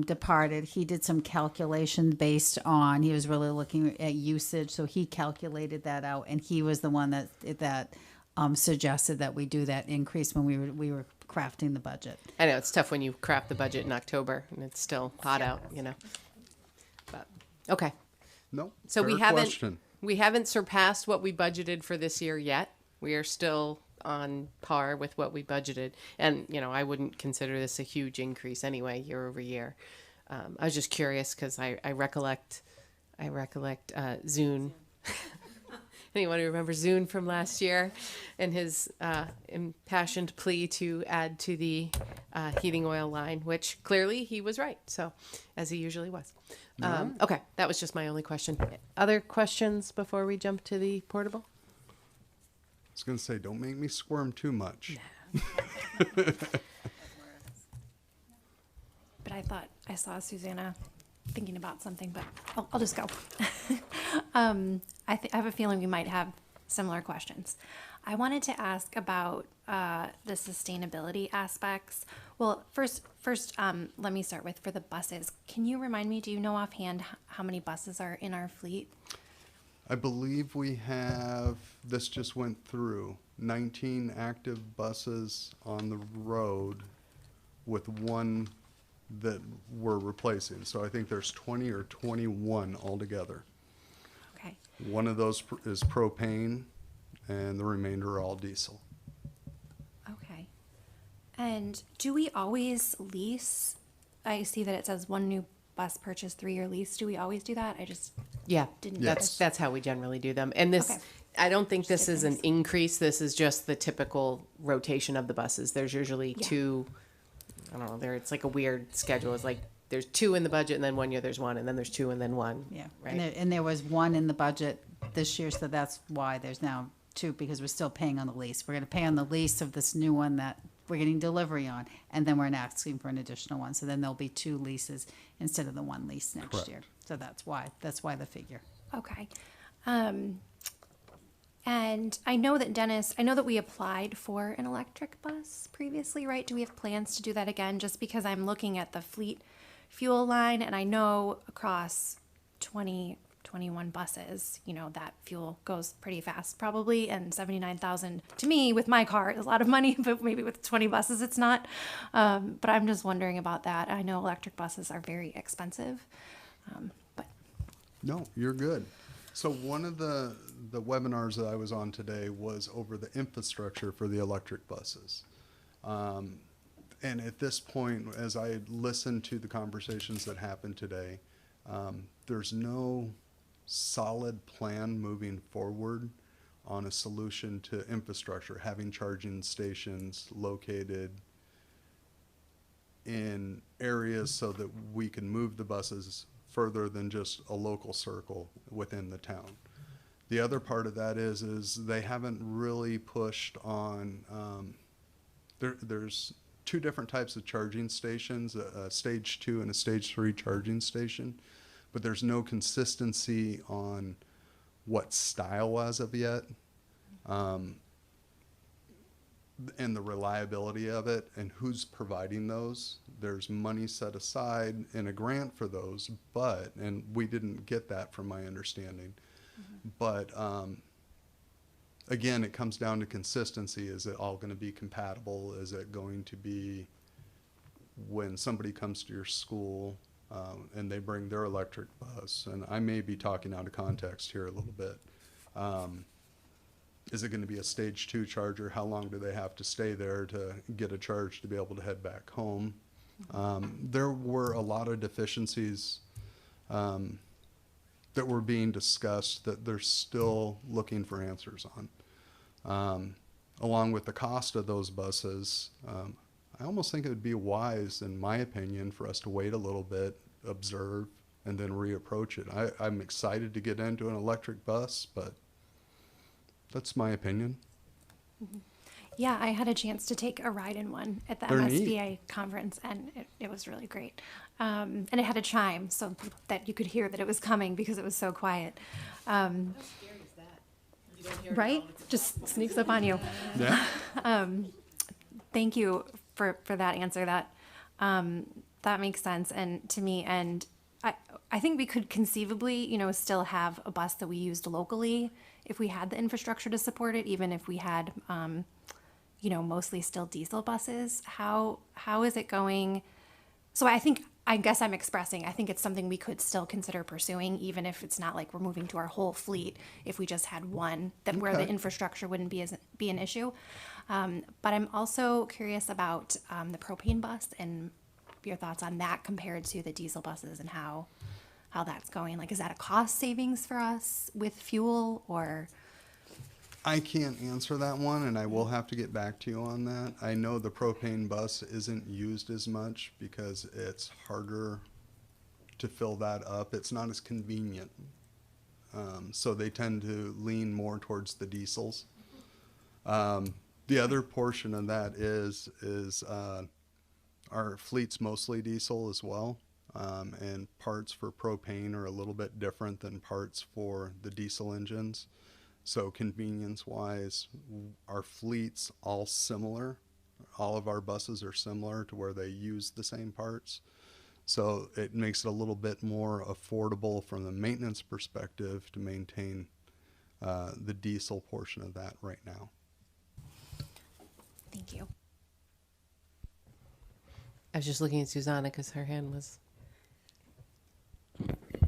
departed, he did some calculation based on, he was really looking at usage, so he calculated that out, and he was the one that suggested that we do that increase when we were crafting the budget. I know it's tough when you craft the budget in October and it's still hot out, you know. But okay. no. So fair question. we haven't surpassed what we budgeted for this year yet. We are still on par with what we budgeted, and you know, I wouldn't consider this a huge increase anyway year over year. I was just curious because I recollect Zune Anyone who remembers Zune from last year and his impassioned plea to add to the heating oil line, which clearly he was right. So, as he usually was. Okay, that was just my only question. Other questions before we jump to the portable? I was going to say, don't make me squirm too much. But I thought I saw Susanna thinking about something, but I'll just go. I have a feeling we might have similar questions. I wanted to ask about the sustainability aspects. Well, first, let me start with for the buses. Can you remind me, do you know offhand how many buses are in our fleet? I believe we have, this just went through, 19 active buses on the road with one that we're replacing. So I think there's 20 or 21 altogether. Okay. One of those is propane, and the remainder are all diesel. Okay. And do we always lease? I see that it says one new bus purchase, 3-year lease. Do we always do that? I just didn't. That's how we generally do them. And this, Okay. I don't think this is an increase. This is just the typical rotation of the buses. There's usually two. I don't know. It's like a weird schedule. It's like there's 2 in the budget, and then one year there's 1, and then there's 2, and then 1. Yeah, Right. and there was 1 in the budget this year, so that's why there's now 2, because we're still paying on the lease. We're going to pay on the lease of this new one that we're getting delivery on, and then we're asking for an additional one. So then there'll be 2 leases instead of the 1 lease next Correct. year. So that's why the figure. Okay. And I know that Dennis, we applied for an electric bus previously, right? Do we have plans to do that again? Just because I'm looking at the fleet fuel line, and I know across 21 buses, that fuel goes pretty fast probably, and 79,000 to me with my car is a lot of money, but maybe with 20 buses it's not. But I'm just wondering about that. I know electric buses are very expensive, but No, you're good. So one of the webinars that I was on today was over the infrastructure for the electric buses. And at this point, as I listened to the conversations that happened today, there's no solid plan moving forward on a solution to infrastructure, having charging stations located in areas so that we can move the buses further than just a local circle within the town. The other part of that is they haven't really pushed on, there's 2 different types of charging stations, a stage 2 and a stage 3 charging station, but there's no consistency on what style as of yet. And the reliability of it and who's providing those. There's money set aside in a grant for those, and we didn't get that from my understanding. But again, it comes down to consistency. Is it all going to be compatible? Is it going to be when somebody comes to your school and they bring their electric bus, and I may be talking out of context here a little bit, is it going to be a stage 2 charger? How long do they have to stay there to get a charge to be able to head back home? There were a lot of deficiencies that were being discussed that they're still looking for answers on. Along with the cost of those buses, I almost think it would be wise, in my opinion, for us to wait a little bit, observe, and then reapproach it. I'm excited to get into an electric bus, but that's my opinion. yeah, I had a chance to take a ride in one at the They're MSBA neat. conference, and it was really great. And it had a chime so that you could hear that it was coming because it was so quiet. How scary is that? You don't hear it Right? all the time. Just sneaks up on you. Yeah. Thank you for that answer. That makes sense, and to me, and I think we could conceivably, still have a bus that we used locally if we had the infrastructure to support it, even if we had, mostly still diesel buses. How is it going? So I guess I'm expressing, I think it's something we could still consider pursuing, even if it's not like we're moving to our whole fleet, if we just had one where the Okay. infrastructure wouldn't be an issue. But I'm also curious about the propane bus and your thoughts on that compared to the diesel buses and how that's going. Like, is that a cost savings for us with fuel, or I can't answer that one, and I will have to get back to you on that. I know the propane bus isn't used as much because it's harder to fill that up. It's not as convenient. So they tend to lean more towards the diesels. The other portion of that is our fleet's mostly diesel as well. And parts for propane are a little bit different than parts for the diesel engines. So convenience-wise, our fleet's all similar. All of our buses are similar to where they use the same parts. So it makes it a little bit more affordable from the maintenance perspective to maintain the diesel portion of that right now. Thank you. I was just looking at Susanna because her hand was.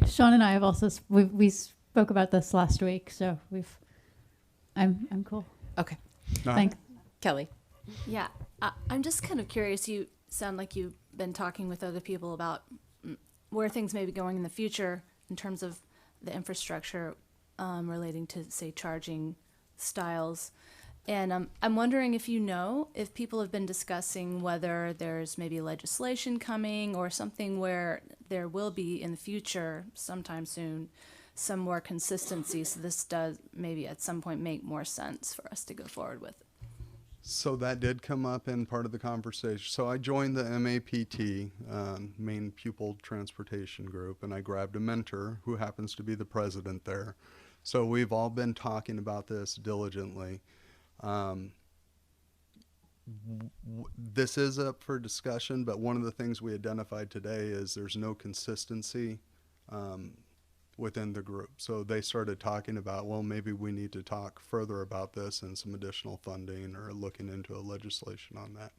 Sean and I have also we spoke about this last week, so I'm cool. Okay. Thanks. Kelly. Yeah, I'm just kind of curious. You sound like you've been talking with other people about where things may be going in the future in terms of the infrastructure relating to, say, charging styles. And I'm wondering if people have been discussing whether there's maybe legislation coming or something where there will be in the future, sometime soon, some more consistency. So this does maybe at some point make more sense for us to go forward with. So that did come up in part of the conversation. So I joined the MAPT, Maine Pupil Transportation Group, and I grabbed a mentor who happens to be the president there. So we've all been talking about this diligently. This is up for discussion, but one of the things we identified today is there's no consistency within the group. So they started talking about, well, maybe we need to talk further about this and some additional funding or looking into a legislation on that.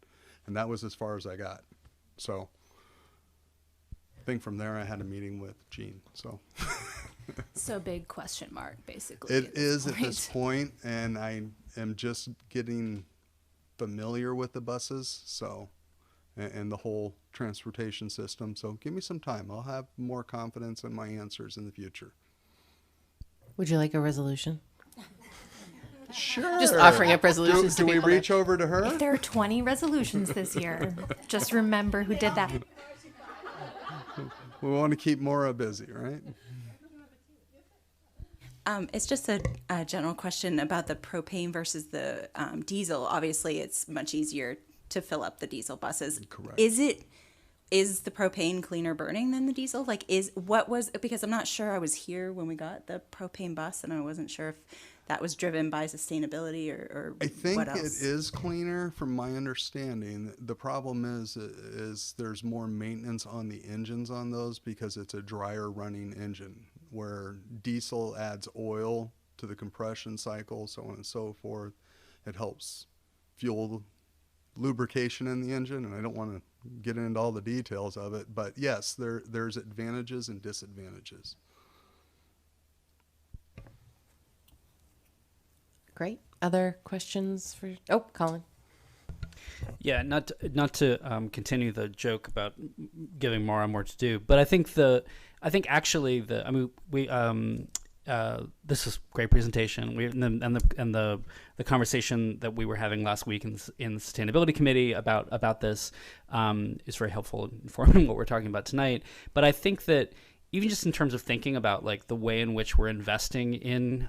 And that was as far as I got. So I think from there I had a meeting with Gene. So big question mark, basically. It is at this point, and I am just getting familiar with the buses, and the whole transportation system. So give me some time. I'll have more confidence in my answers in the future. Would you like a resolution? Sure. Just offering up resolutions. Do we reach over to her? If there are 20 resolutions this year, just remember who did that. We want to keep Maura busy, right? It's just a general question about the propane versus the diesel. Obviously, it's much easier to fill up the diesel buses. Correct. Is the propane cleaner burning than the diesel? Because I'm not sure. I was here when we got the propane bus, and I wasn't sure if that was driven by sustainability or I think what else. it is cleaner from my understanding. The problem is there's more maintenance on the engines on those because it's a drier running engine, where diesel adds oil to the compression cycle, so on and so forth. It helps fuel lubrication in the engine, and I don't want to get into all the details of it, but yes, there's advantages and disadvantages. Great. Other questions for? Oh, Colin. Yeah, not to continue the joke about giving Maura more to do, but I think this is great presentation. The conversation that we were having last week in the Sustainability Committee about this is very helpful in informing what we're talking about tonight. But I think that even just in terms of thinking about like the way in which we're investing in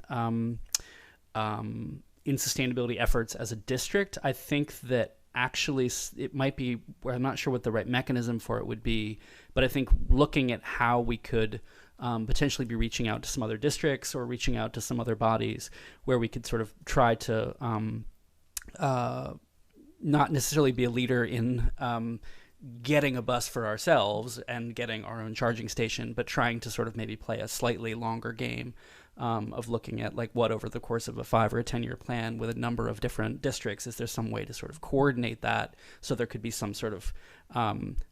sustainability efforts as a district, I think that actually it might be, I'm not sure what the right mechanism for it would be, but I think looking at how we could potentially be reaching out to some other districts or reaching out to some other bodies where we could sort of try to not necessarily be a leader in getting a bus for ourselves and getting our own charging station, but trying to sort of maybe play a slightly longer game of looking at like what over the course of a 5 or a 10-year plan with a number of different districts, is there some way to sort of coordinate that so there could be some sort of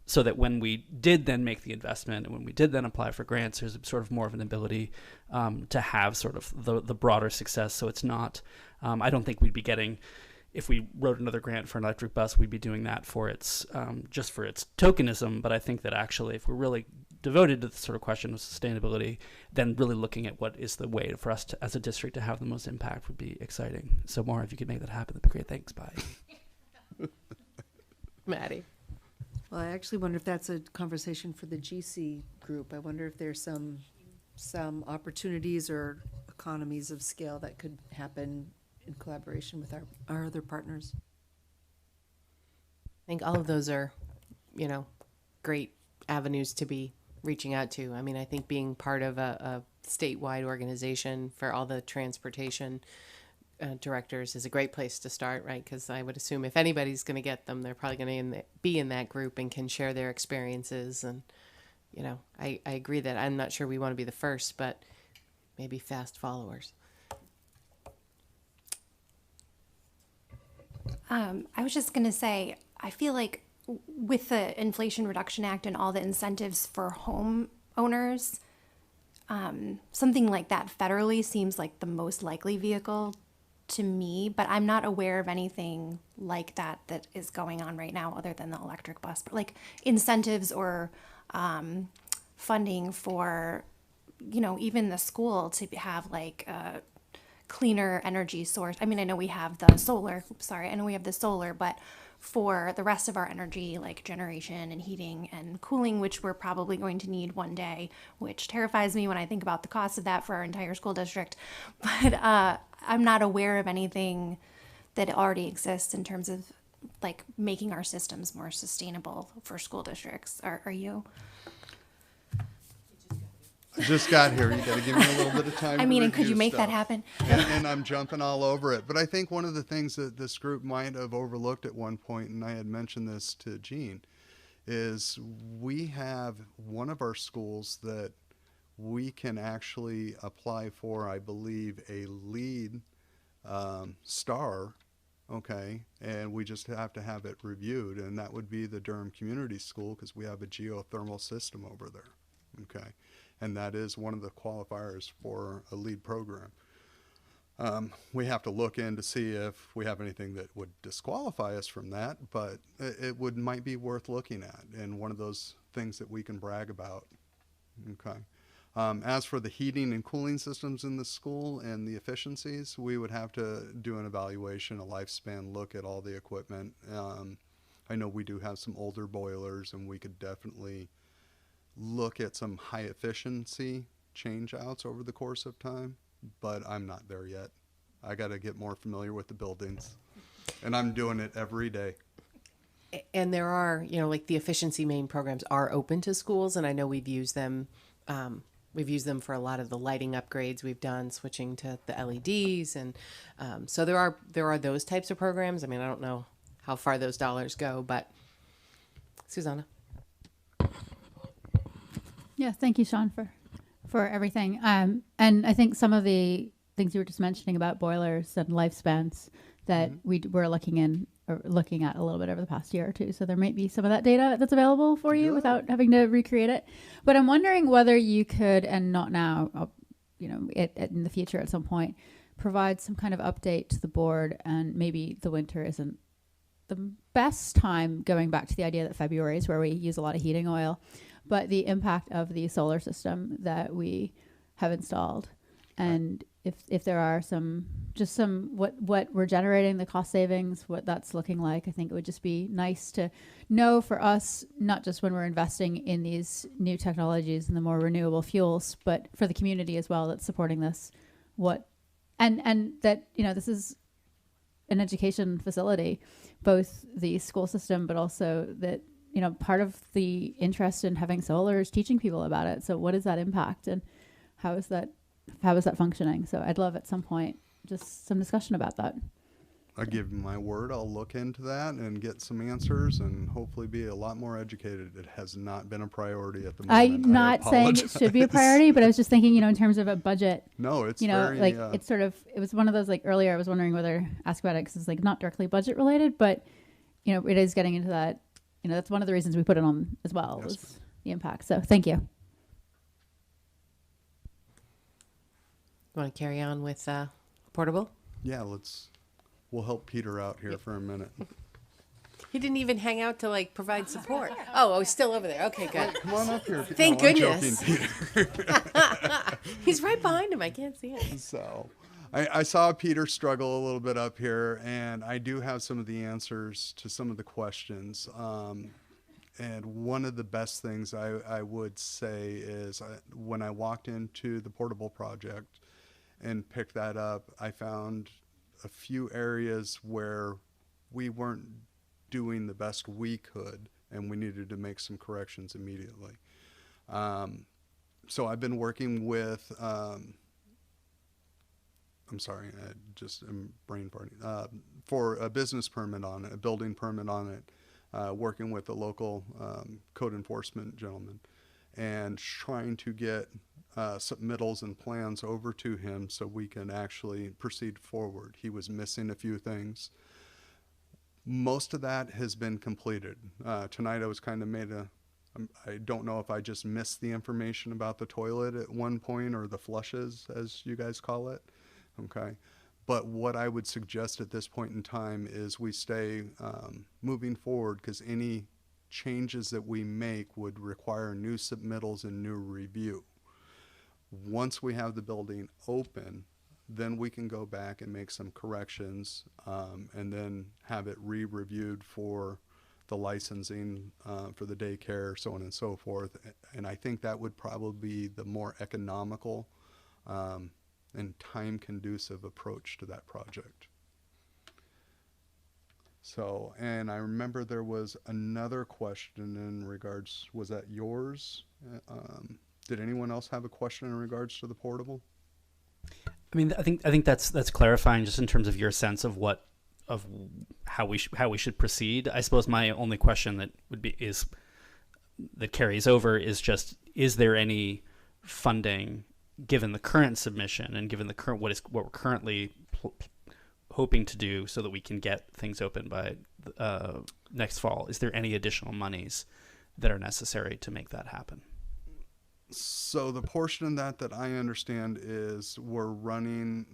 so that when we did then make the investment and when we did then apply for grants, there's sort of more of an ability to have sort of the broader success. So it's not, I don't think we'd be getting, if we wrote another grant for an electric bus, we'd be doing that for its just for its tokenism. But I think that actually if we're really devoted to the sort of question of sustainability, then really looking at what is the way for us to, as a district, to have the most impact would be exciting. So Maura, if you could make that happen, that'd be great. Thanks. Bye. Maddie. Well, I actually wonder if that's a conversation for the GC group. I wonder if there's some opportunities or economies of scale that could happen in collaboration with our other partners. I think all of those are, great avenues to be reaching out to. I mean, I think being part of a statewide organization for all the transportation directors is a great place to start, right? Because I would assume if anybody's going to get them, they're probably going to be in that group and can share their experiences. And, I agree that I'm not sure we want to be the first, but maybe fast followers. I was just going to say, I feel like with the Inflation Reduction Act and all the incentives for homeowners, something like that federally seems like the most likely vehicle to me, but I'm not aware of anything like that is going on right now other than the electric bus, but like incentives or funding for, even the school to have like a cleaner energy source. I mean, I know we have the solar, but for the rest of our energy, like generation and heating and cooling, which we're probably going to need one day, which terrifies me when I think about the cost of that for our entire school district. But I'm not aware of anything that already exists in terms of like making our systems more sustainable for school districts. Are you? I just got here. You got to give me a little bit of time. I mean, to and could you make stuff. that happen? And I'm jumping all over it. But I think one of the things that this group might have overlooked at one point, and I had mentioned this to Jean, is we have one of our schools that we can actually apply for, I believe, a LEED star, okay, and we just have to have it reviewed, and that would be the Durham Community School because we have a geothermal system over there, okay. And that is one of the qualifiers for a LEED program. We have to look in to see if we have anything that would disqualify us from that, but it might be worth looking at and one of those things that we can brag about. Okay. As for the heating and cooling systems in the school and the efficiencies, we would have to do an evaluation, a lifespan look at all the equipment. I know we do have some older boilers, and we could definitely look at some high efficiency change outs over the course of time, but I'm not there yet. I got to get more familiar with the buildings, and I'm doing it every day. And there are, like the efficiency main programs are open to schools, and I know we've used them. We've used them for a lot of the lighting upgrades we've done, switching to the LEDs, and so there are those types of programs. I mean, I don't know how far those dollars go, but Susanna. Yeah, thank you, Sean, for everything. And I think some of the things you were just mentioning about boilers and lifespans that we were looking at a little bit over the past year or two. So there might be some of that data that's available for you without having to recreate it. But I'm wondering whether you could, and not now, in the future at some point, provide some kind of update to the board. And maybe the winter isn't the best time, going back to the idea that February is where we use a lot of heating oil, but the impact of the solar system that we have installed. And if there are some what we're generating, the cost savings, what that's looking like, I think it would just be nice to know for us, not just when we're investing in these new technologies and the more renewable fuels, but for the community as well that's supporting this, and that, this is an education facility, both the school system, but also that, part of the interest in having solar is teaching people about it. So what is that impact, and how is that functioning? So I'd love at some point just some discussion about that. I give you my word, I'll look into that and get some answers and hopefully be a lot more educated. It has not been a priority at the moment. I'm not saying it should be a priority, but I was just thinking, in terms of a budget. No, it's it's sort of, it was one of those, like earlier I was wondering whether to ask about it because it's like not directly budget related, but it is getting into that. That's one of the reasons we put it on as well, was the impact. So thank you. You want to carry on with portable? Yeah, we'll help Peter out here for a minute. He didn't even hang out to like provide support. Oh, he's still over there. Okay, good. Come on up here. Thank No, I'm goodness. joking, Peter. He's right behind him. I can't see him. So I saw Peter struggle a little bit up here, and I do have some of the answers to some of the questions. And one of the best things I would say is when I walked into the portable project and picked that up, I found a few areas where we weren't doing the best we could, and we needed to make some corrections immediately. So I've been working with, I'm sorry, I just am brain farting, for a business permit on it, a building permit on it, working with a local code enforcement gentleman and trying to get submittals and plans over to him so we can actually proceed forward. He was missing a few things. Most of that has been completed. Tonight I was kind of I don't know if I just missed the information about the toilet at one point, or the flushes, as you guys call it. Okay. But what I would suggest at this point in time is we stay moving forward, because any changes that we make would require new submittals and new review. Once we have the building open, then we can go back and make some corrections, and then have it re-reviewed for the licensing, for the daycare, so on and so forth. And I think that would probably be the more economical and time-conducive approach to that project. So, and I remember there was another question in regards, was that yours? Did anyone else have a question in regards to the portable? I mean, I think that's clarifying, just in terms of your sense of how we should proceed. I suppose my only question that carries over is just, is there any funding, given the current submission and given the current what we're currently hoping to do, so that we can get things open by next fall? Is there any additional monies that are necessary to make that happen? So the portion of that I understand is we're running,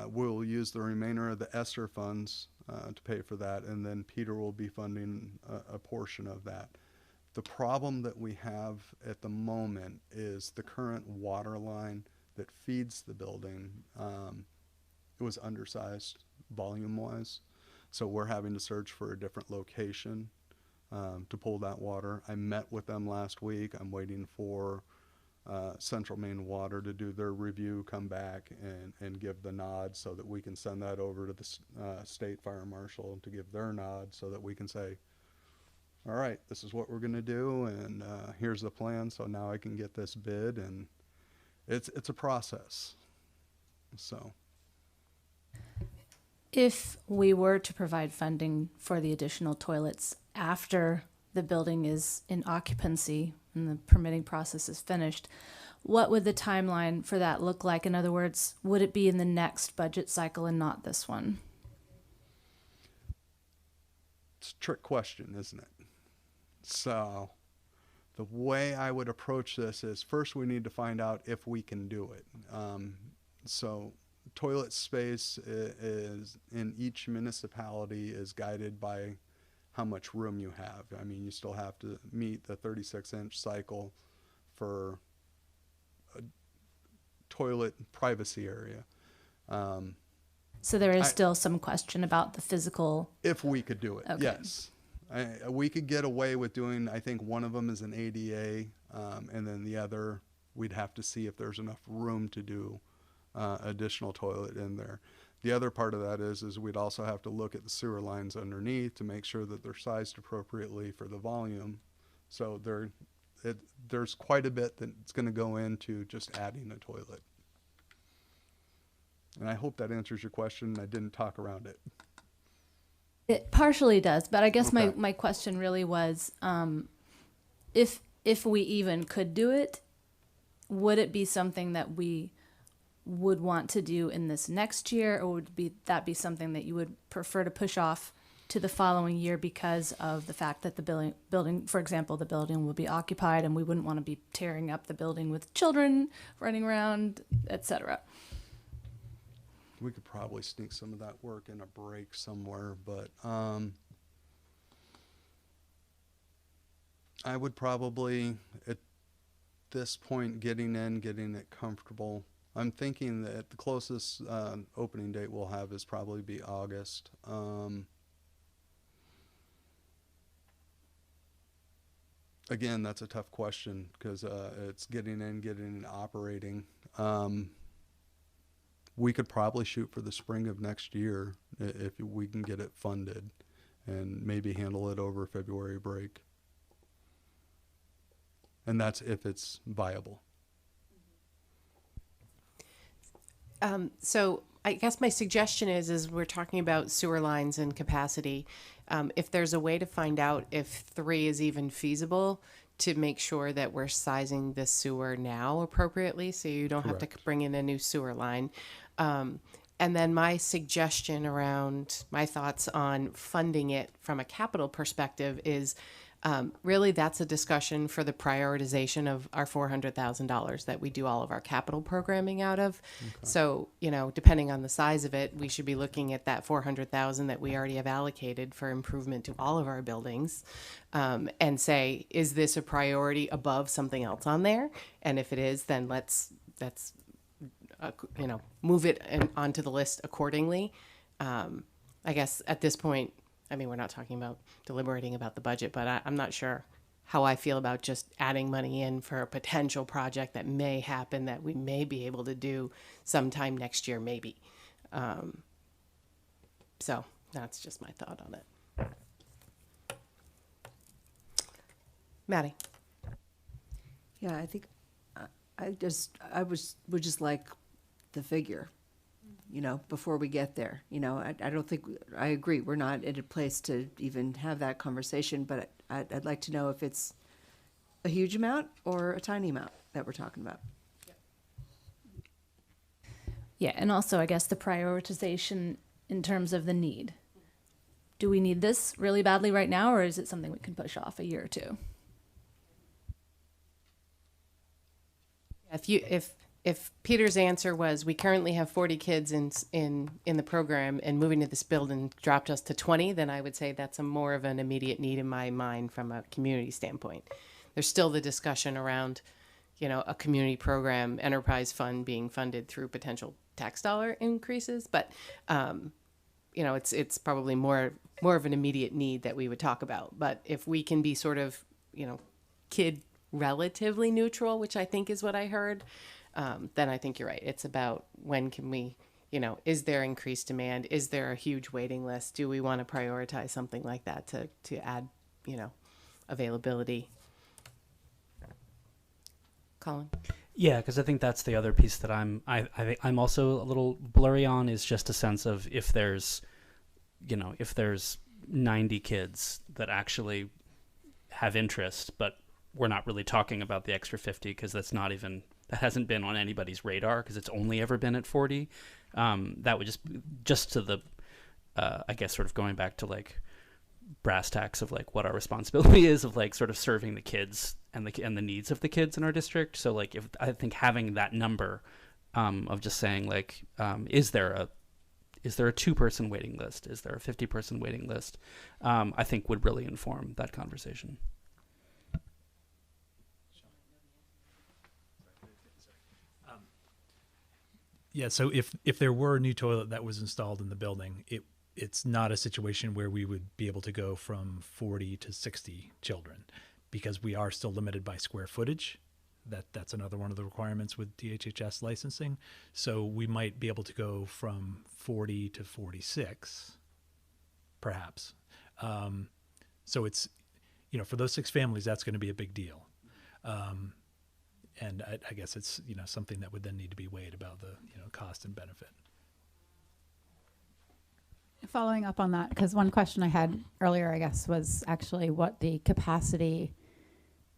we'll use the remainder of the ESSER funds to pay for that, and then Peter will be funding a portion of that. The problem that we have at the moment is the current water line that feeds the building. It was undersized volume-wise, so we're having to search for a different location to pull that water. I met with them last week. I'm waiting for Central Maine Water to do their review, come back and give the nod, so that we can send that over to the state fire marshal to give their nod, so that we can say, all right, this is what we're going to do, and here's the plan, so now I can get this bid. And it's a process. So if we were to provide funding for the additional toilets after the building is in occupancy and the permitting process is finished, what would the timeline for that look like? In other words, would it be in the next budget cycle and not this one? It's a trick question, isn't it? So the way I would approach this is, first we need to find out if we can do it. So toilet space is in each municipality is guided by how much room you have. I mean, you still have to meet the 36-inch cycle for a toilet privacy area. So there is still some question about the physical. If we could do it, okay. Yes. We could get away with doing, I think one of them is an ADA, and then the other, we'd have to see if there's enough room to do additional toilet in there. The other part of that is we'd also have to look at the sewer lines underneath to make sure that they're sized appropriately for the volume. So there's quite a bit that's going to go into just adding a toilet. And I hope that answers your question. I didn't talk around it. It partially does, but I guess Okay. my question really was, if we even could do it, would it be something that we would want to do in this next year, or would that be something that you would prefer to push off to the following year because of the fact that the building, for example, the building will be occupied and we wouldn't want to be tearing up the building with children running around, etc. We could probably sneak some of that work in a break somewhere, but I would probably, at this point, getting it comfortable. I'm thinking that the closest opening date we'll have is probably be August. Again, that's a tough question because it's getting operating. We could probably shoot for the spring of next year if we can get it funded and maybe handle it over February break. And that's if it's viable. So I guess my suggestion is we're talking about sewer lines and capacity. If there's a way to find out if 3 is even feasible, to make sure that we're sizing the sewer now appropriately, so you don't have to bring in a new sewer line. And then my suggestion around my thoughts on funding it from a capital perspective is really that's a discussion for the prioritization of our $400,000 that we do all of our capital programming out of. Okay. So, depending on the size of it, we should be looking at that $400,000 that we already have allocated for improvement to all of our buildings, and say, is this a priority above something else on there? And if it is, then let's move it onto the list accordingly. I guess at this point, we're not talking about deliberating about the budget, but I'm not sure how I feel about just adding money in for a potential project that may happen that we may be able to do sometime next year, maybe. So that's just my thought on it. Maddie. Yeah, I think would just like the figure, before we get there. I don't think, I agree, we're not in a place to even have that conversation, but I'd like to know if it's a huge amount or a tiny amount that we're talking about. Yeah, and also I guess the prioritization in terms of the need. Do we need this really badly right now, or is it something we can push off a year or two? If Peter's answer was we currently have 40 kids in the program and moving to this building dropped us to 20, then I would say that's more of an immediate need in my mind from a community standpoint. There's still the discussion around, a community program enterprise fund being funded through potential tax dollar increases, but it's probably more of an immediate need that we would talk about. But if we can be sort of, kid relatively neutral, which I think is what I heard, then I think you're right. It's about when can we, is there increased demand? Is there a huge waiting list? Do we want to prioritize something like that to add, availability? Colin? Yeah, because I think that's the other piece that I'm also a little blurry on, is just a sense of if there's 90 kids that actually have interest, but we're not really talking about the extra 50 because that hasn't been on anybody's radar because it's only ever been at 40. That would just to the, I guess, sort of going back to like brass tacks of like what our responsibility is of like sort of serving the kids and the needs of the kids in our district. So like I think having that number of just saying like, is there a 2-person waiting list? Is there a 50-person waiting list? I think would really inform that conversation. Yeah, so if there were a new toilet that was installed in the building, it's not a situation where we would be able to go from 40 to 60 children because we are still limited by square footage. That's another one of the requirements with DHHS licensing. So we might be able to go from 40 to 46, perhaps. So it's, for those 6 families, that's going to be a big deal. And I guess it's, something that would then need to be weighed about the, cost and benefit. Following up on that, because one question I had earlier, I guess, was actually what the capacity,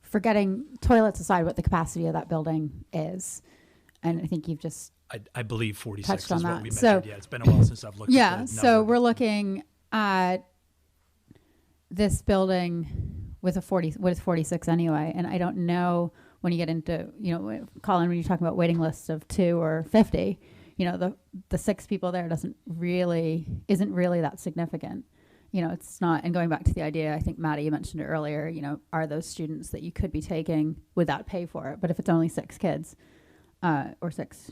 forgetting toilets aside, what the capacity of that building is. And I think you've just I believe 46 touched on is that. what we measured. Yeah, it's been a while since I've looked at the number. So we're looking at this building with 46 anyway. And I don't know when you get into, Colin, when you're talking about waiting lists of 2 or 50, the 6 people there isn't really that significant. you know, it's not, and going back to the idea, I think Maddie, you mentioned it earlier, you know, are those students that you could be taking without pay for it? But if it's only 6 kids, or 6,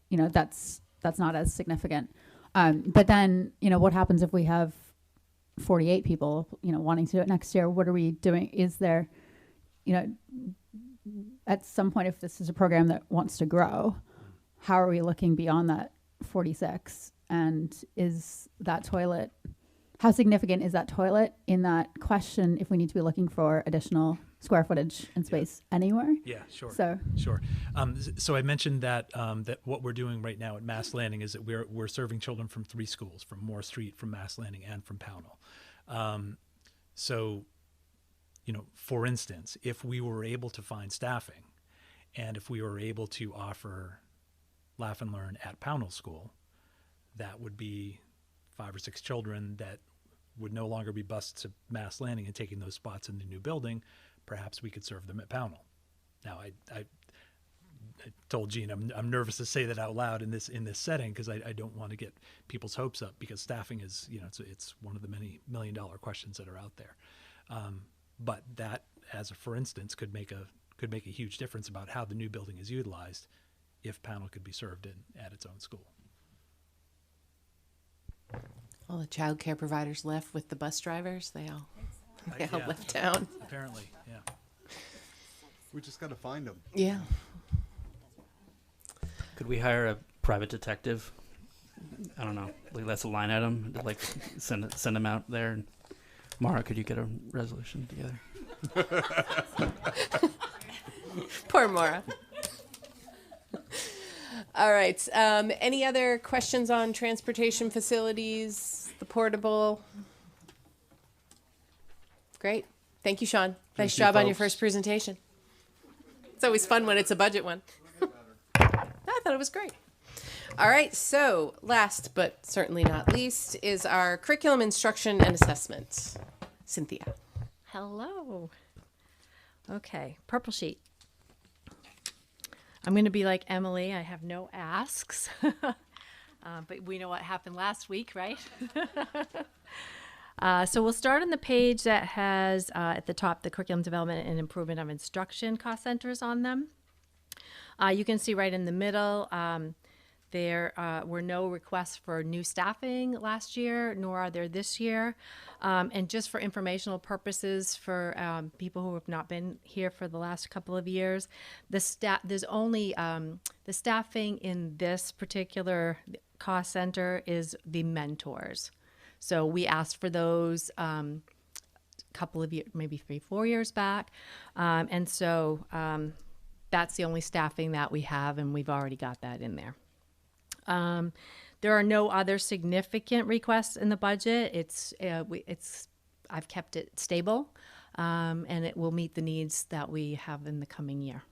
you know, that's not as significant. But then, you know, what happens if we have 48 people, you know, wanting to do it next year? What are we doing? Is there, you know, at some point, if this is a program that wants to grow, how are we looking beyond that 46? And is that toilet, how significant is that toilet in that question if we need to be looking for additional square footage and space anywhere? Yeah, sure. So So I mentioned that that what we're doing right now at Mass Landing is that we're serving children from 3 schools, from Moore Street, from Mass Landing, and from Pownell. So, you know, for instance, if we were able to find staffing, and if we were able to offer Laugh and Learn at Pownell School, that would be 5 or 6 children that would no longer be bused to Mass Landing and taking those spots in the new building. Perhaps we could serve them at Pownell. Now, I told Jean I'm nervous to say that out loud in this setting, because I don't want to get people's hopes up, because staffing is, you know, it's one of the many $1 million questions that are out there. But that, as a for instance, could make a huge difference about how the new building is utilized if Pownell could be served at its own school. All the child care providers left with the bus drivers. They all Yeah, left town. Apparently, yeah. We just got to find them. Yeah. Could we hire a private detective? I don't know. Like, that's a line item. To, like, send them out there. And Mara, could you get a resolution together? Poor Mara. All right. Any other questions on transportation facilities, the portable? Great. Thank you, Sean. Nice job on your first presentation. It's always fun when it's a budget one. I thought it was great. All right. So last but certainly not least is our curriculum instruction and assessment. Cynthia. Hello. Okay, purple sheet. I'm going to be like Emily. I have no asks. But we know what happened last week, right? So we'll start on the page that has at the top the curriculum development and improvement of instruction cost centers on them. You can see right in the middle, there were no requests for new staffing last year, nor are there this year. And just for informational purposes for people who have not been here for the last couple of years, there's only the staffing in this particular cost center is the mentors. So we asked for those a couple of years, maybe 3-4 years back. And so that's the only staffing that we have, and we've already got that in there. There are no other significant requests in the budget. I've kept it stable, and it will meet the needs that we have in the coming year.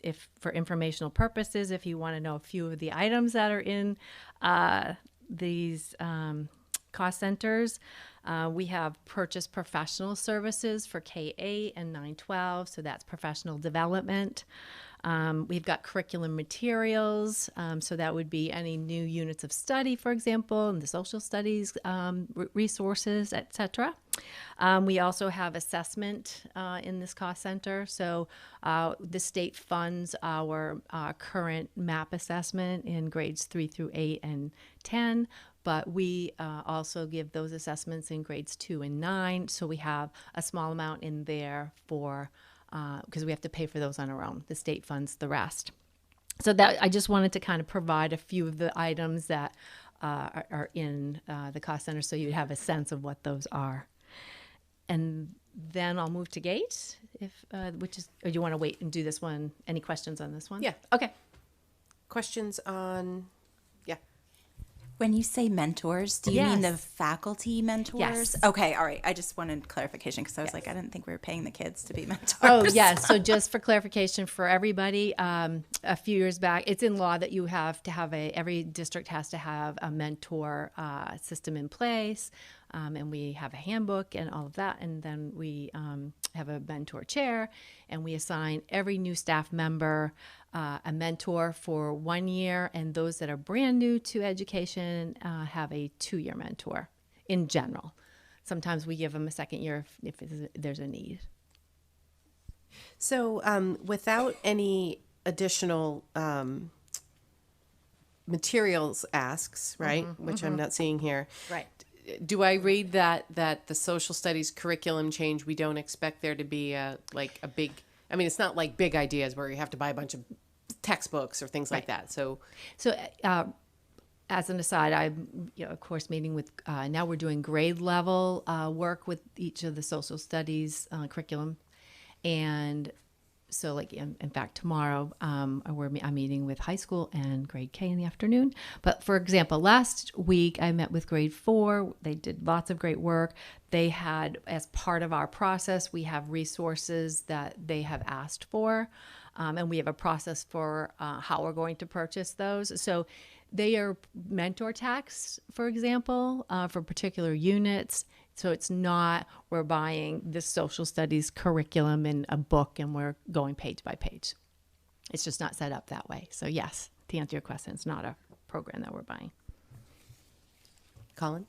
If for informational purposes, if you want to know a few of the items that are in these cost centers, we have purchased professional services for K-8 and 9-12, so that's professional development. We've got curriculum materials, so that would be any new units of study, for example, and the social studies resources, etc. We also have assessment in this cost center. So the state funds our current MAP assessment in grades 3 through 8 and 10, but we also give those assessments in grades 2 and 9. So we have a small amount in there for because we have to pay for those on our own. The state funds the rest. So that I just wanted to kind of provide a few of the items that are in the cost center, so you have a sense of what those are. And then I'll move to GATE, or do you want to wait and do this one? Any questions on this one? Yeah. Okay. Questions on, yeah. When you say mentors, do you mean the faculty mentors? Yes. Okay, all right. I just wanted clarification because I was like, I didn't think we were paying the kids to be mentors. Oh, yes. So just for clarification for everybody, a few years back, it's in law that you have to have every district has to have a mentor system in place. And we have a handbook and all of that. And then we have a mentor chair, and we assign every new staff member a mentor for 1 year. And those that are brand new to education have a 2-year mentor in general. sometimes we give them a second year if there's a need. So without any additional materials asks, right, which I'm not seeing here, Right. do I read that the social studies curriculum change, we don't expect there to be a big, I mean, it's not like big ideas where you have to buy a bunch of textbooks or things like that. So as an aside, I'm, of course, meeting with, now we're doing grade level work with each of the social studies curriculum. And so, like, in fact, tomorrow I'm meeting with high school and grade K in the afternoon. But for example, last week I met with grade 4. They did lots of great work. They had, as part of our process, we have resources that they have asked for. And we have a process for how we're going to purchase those. So they are mentor tax, for example, for particular units. So it's not we're buying this social studies curriculum in a book and we're going page by page. It's just not set up that way. So yes, to answer your question, it's not a program that we're buying. Colin?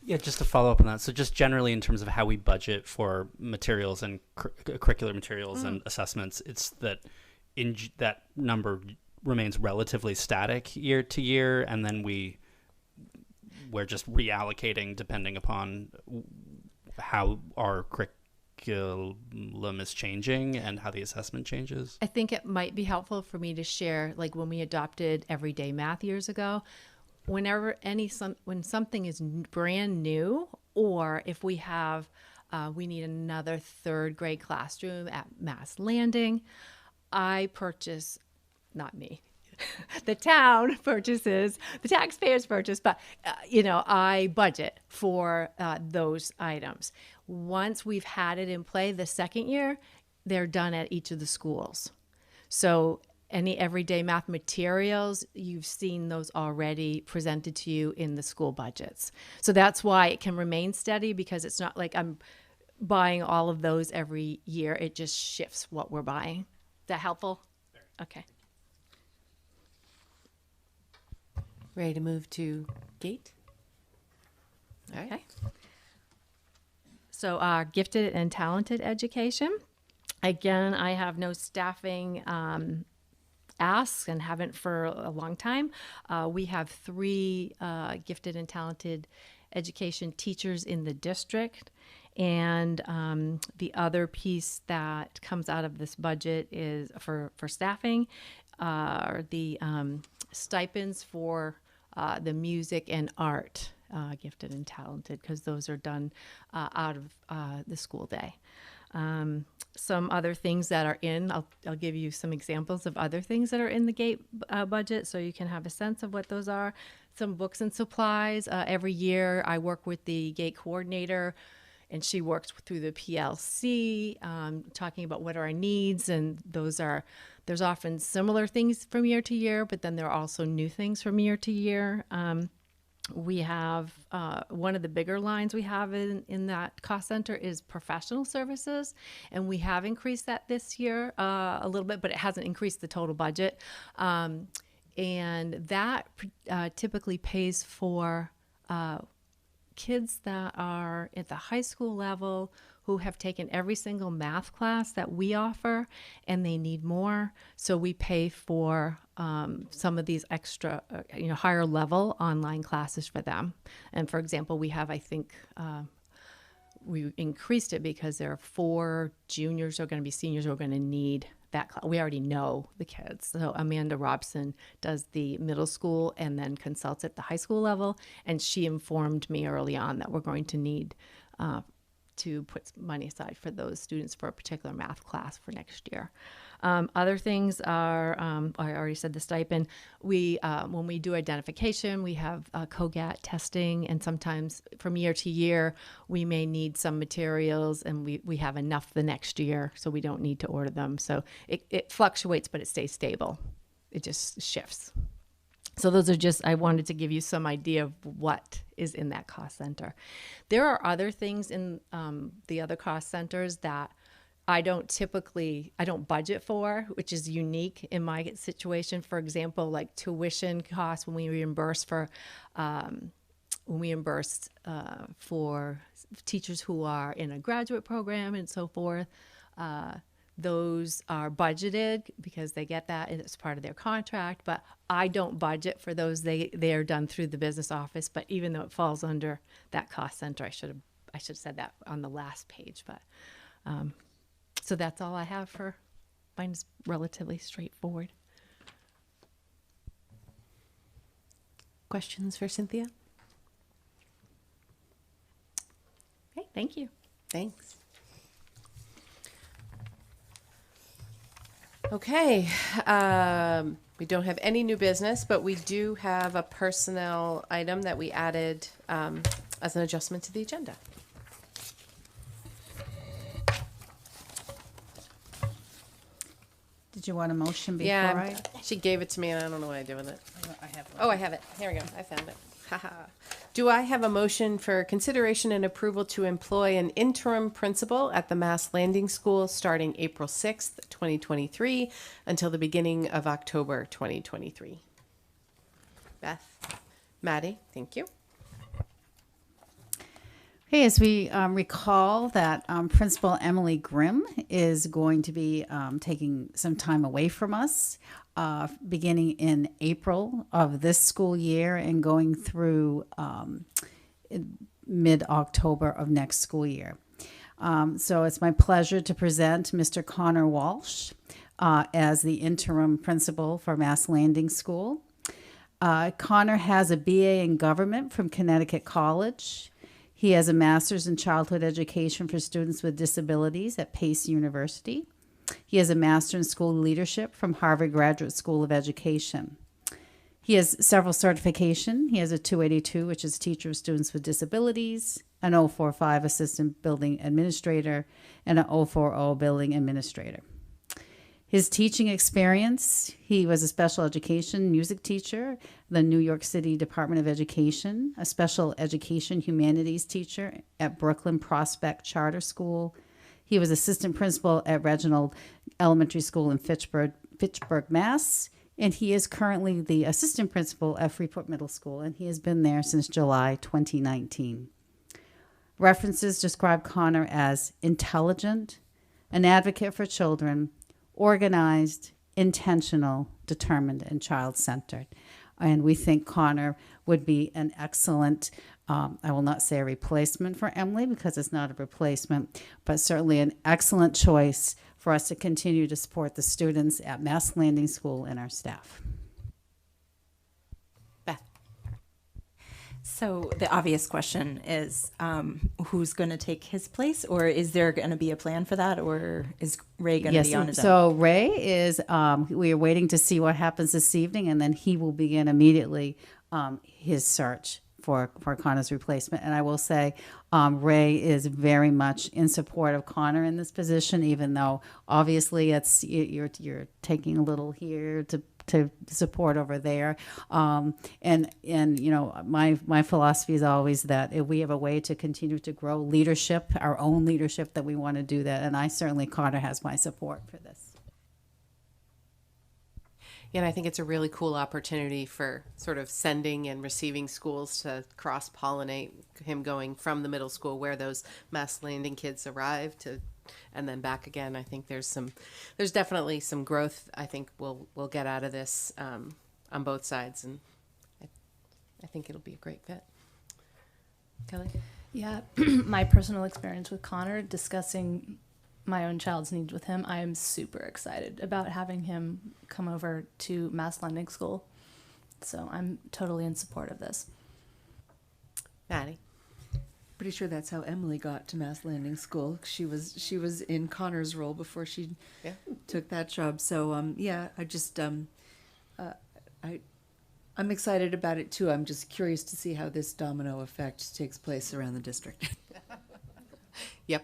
Yeah, just to follow up on that. So just generally in terms of how we budget for materials and curricular materials and assessments, it's that that number remains relatively static year to year, and then we're just reallocating depending upon how our curriculum is changing and how the assessment changes. I think it might be helpful for me to share, like when we adopted everyday math years ago, when something is brand new, or if we have we need another 3rd grade classroom at Mass Landing, I purchase, not me, the town purchases, the taxpayers purchase, but, I budget for those items. Once we've had it in play the second year, they're done at each of the schools. So any everyday math materials, you've seen those already presented to you in the school budgets. So that's why it can remain steady, because it's not like I'm buying all of those every year. It just shifts what we're buying. Is that helpful? Okay. Ready to move to Gate? All right. Okay. So gifted and talented education. Again, I have no staffing asks and haven't for a long time. We have 3 gifted and talented education teachers in the district. And the other piece that comes out of this budget is for staffing are the stipends for the music and art gifted and talented, because those are done out of the school day. Some other things that are in, I'll give you some examples of other things that are in the GATE budget so you can have a sense of what those are. Some books and supplies. Every year I work with the GATE coordinator, and she works through the PLC, talking about what are our needs, and there's often similar things from year to year, but then there are also new things from year to year. We have one of the bigger lines we have in that cost center is professional services, and we have increased that this year a little bit, but it hasn't increased the total budget. And that typically pays for kids that are at the high school level who have taken every single math class that we offer, and they need more. So we pay for some of these extra, higher level online classes for them. And for example, we have, I think, we increased it because there are 4 juniors who are going to be seniors who are going to need that class. We already know the kids. So Amanda Robson does the middle school and then consults at the high school level. And she informed me early on that we're going to need to put money aside for those students for a particular math class for next year. Other things are, I already said the stipend. When we do identification, we have COGAT testing, and sometimes from year to year, we may need some materials, and we have enough the next year, so we don't need to order them. So it fluctuates, but it stays stable. It just shifts. So those are just, I wanted to give you some idea of what is in that cost center. There are other things in the other cost centers that I don't budget for, which is unique in my situation. For example, like tuition costs when we reimburse for reimbursed for teachers who are in a graduate program and so forth. Those are budgeted because they get that as part of their contract, but I don't budget for those. They are done through the business office, but even though it falls under that cost center, I should have said that on the last page, but so that's all I have for mine. Is relatively straightforward. Questions for Cynthia? Okay, thank you. Thanks. Okay, we don't have any new business, but we do have a personnel item that we added as an adjustment to the agenda. Did you want a motion before Yeah, she gave it to me and I don't know what I did with it. I have one. Oh, I have it. Here we go. I found it. Haha. Do I have a motion for consideration and approval to employ an interim principal at the Mass Landing School starting April 6th, 2023 until the beginning of October 2023? Beth? Maddie? Thank you. Okay, as we recall that Principal Emily Grimm is going to be taking some time away from us beginning in April of this school year and going through mid-October of next school year. So it's my pleasure to present Mr. Connor Walsh as the interim principal for Mass Landing School. Connor has a BA in government from Connecticut College. He has a master's in childhood education for students with disabilities at Pace University. He has a master in school leadership from Harvard Graduate School of Education. He has several certifications. He has a 282, which is teacher of students with disabilities, an 045 assistant building administrator, and an 040 building administrator. His teaching experience, he was a special education music teacher, the New York City Department of Education, a special education humanities teacher at Brooklyn Prospect Charter School. He was assistant principal at Reginald Elementary School in Fitchburg, Mass. And he is currently the assistant principal at Freeport Middle School, and he has been there since July 2019. References describe Connor as intelligent, an advocate for children, organized, intentional, determined, and child-centered. And we think Connor would be an excellent, I will not say a replacement for Emily because it's not a replacement, but certainly an excellent choice for us to continue to support the students at Mass Landing School and our staff. Beth. So the obvious question is, who's going to take his place, or is there going to be a plan for that, or is Ray going to be on his own? So Ray is, we are waiting to see what happens this evening, and then he will begin immediately his search for Connor's replacement. And I will say Ray is very much in support of Connor in this position, even though obviously it's you're taking a little here to support over there. And you know, my philosophy is always that if we have a way to continue to grow leadership, our own leadership, that we want to do that. And I certainly, Connor has my support for this. Yeah, and I think it's a really cool opportunity for sort of sending and receiving schools to cross-pollinate, him going from the middle school where those Mass Landing kids arrive to, and then back again. I think there's definitely some growth I think we'll get out of this on both sides, and I think it'll be a great fit. Kelly? Yeah, my personal experience with Connor, discussing my own child's needs with him, I am super excited about having him come over to Mass Landing School. So I'm totally in support of this. Maddie? Pretty sure that's how Emily got to Mass Landing School. She was in Connor's role before she took that job. So yeah, I'm excited about it too. I'm just curious to see how this domino effect takes place around the district. Yep.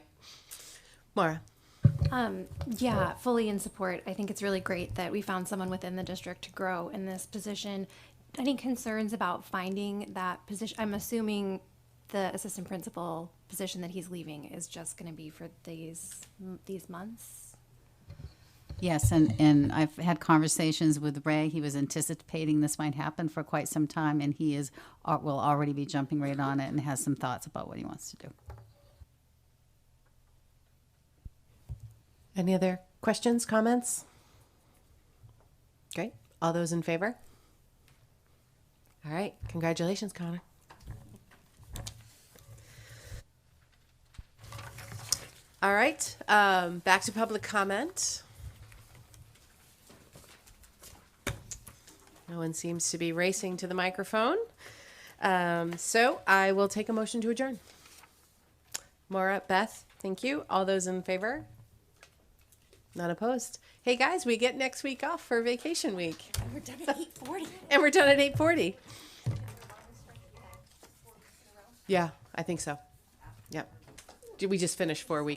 Maura? Yeah, fully in support. I think it's really great that we found someone within the district to grow in this position. Any concerns about finding that position? I'm assuming the assistant principal position that he's leaving is just going to be for these months. Yes, and I've had conversations with Ray. He was anticipating this might happen for quite some time, and he will already be jumping right on it and has some thoughts about what he wants to do. Any other questions, comments? Great. All those in favor? All right. Congratulations, Connor. All right. Back to public comment. No one seems to be racing to the microphone. So I will take a motion to adjourn. Maura, Beth, thank you. All those in favor? None opposed. Hey guys, we get next week off for vacation week. And we're done at 8:40. And we're done at 8:40. Yeah, I think so. Yep. Did we just finish 4 weeks?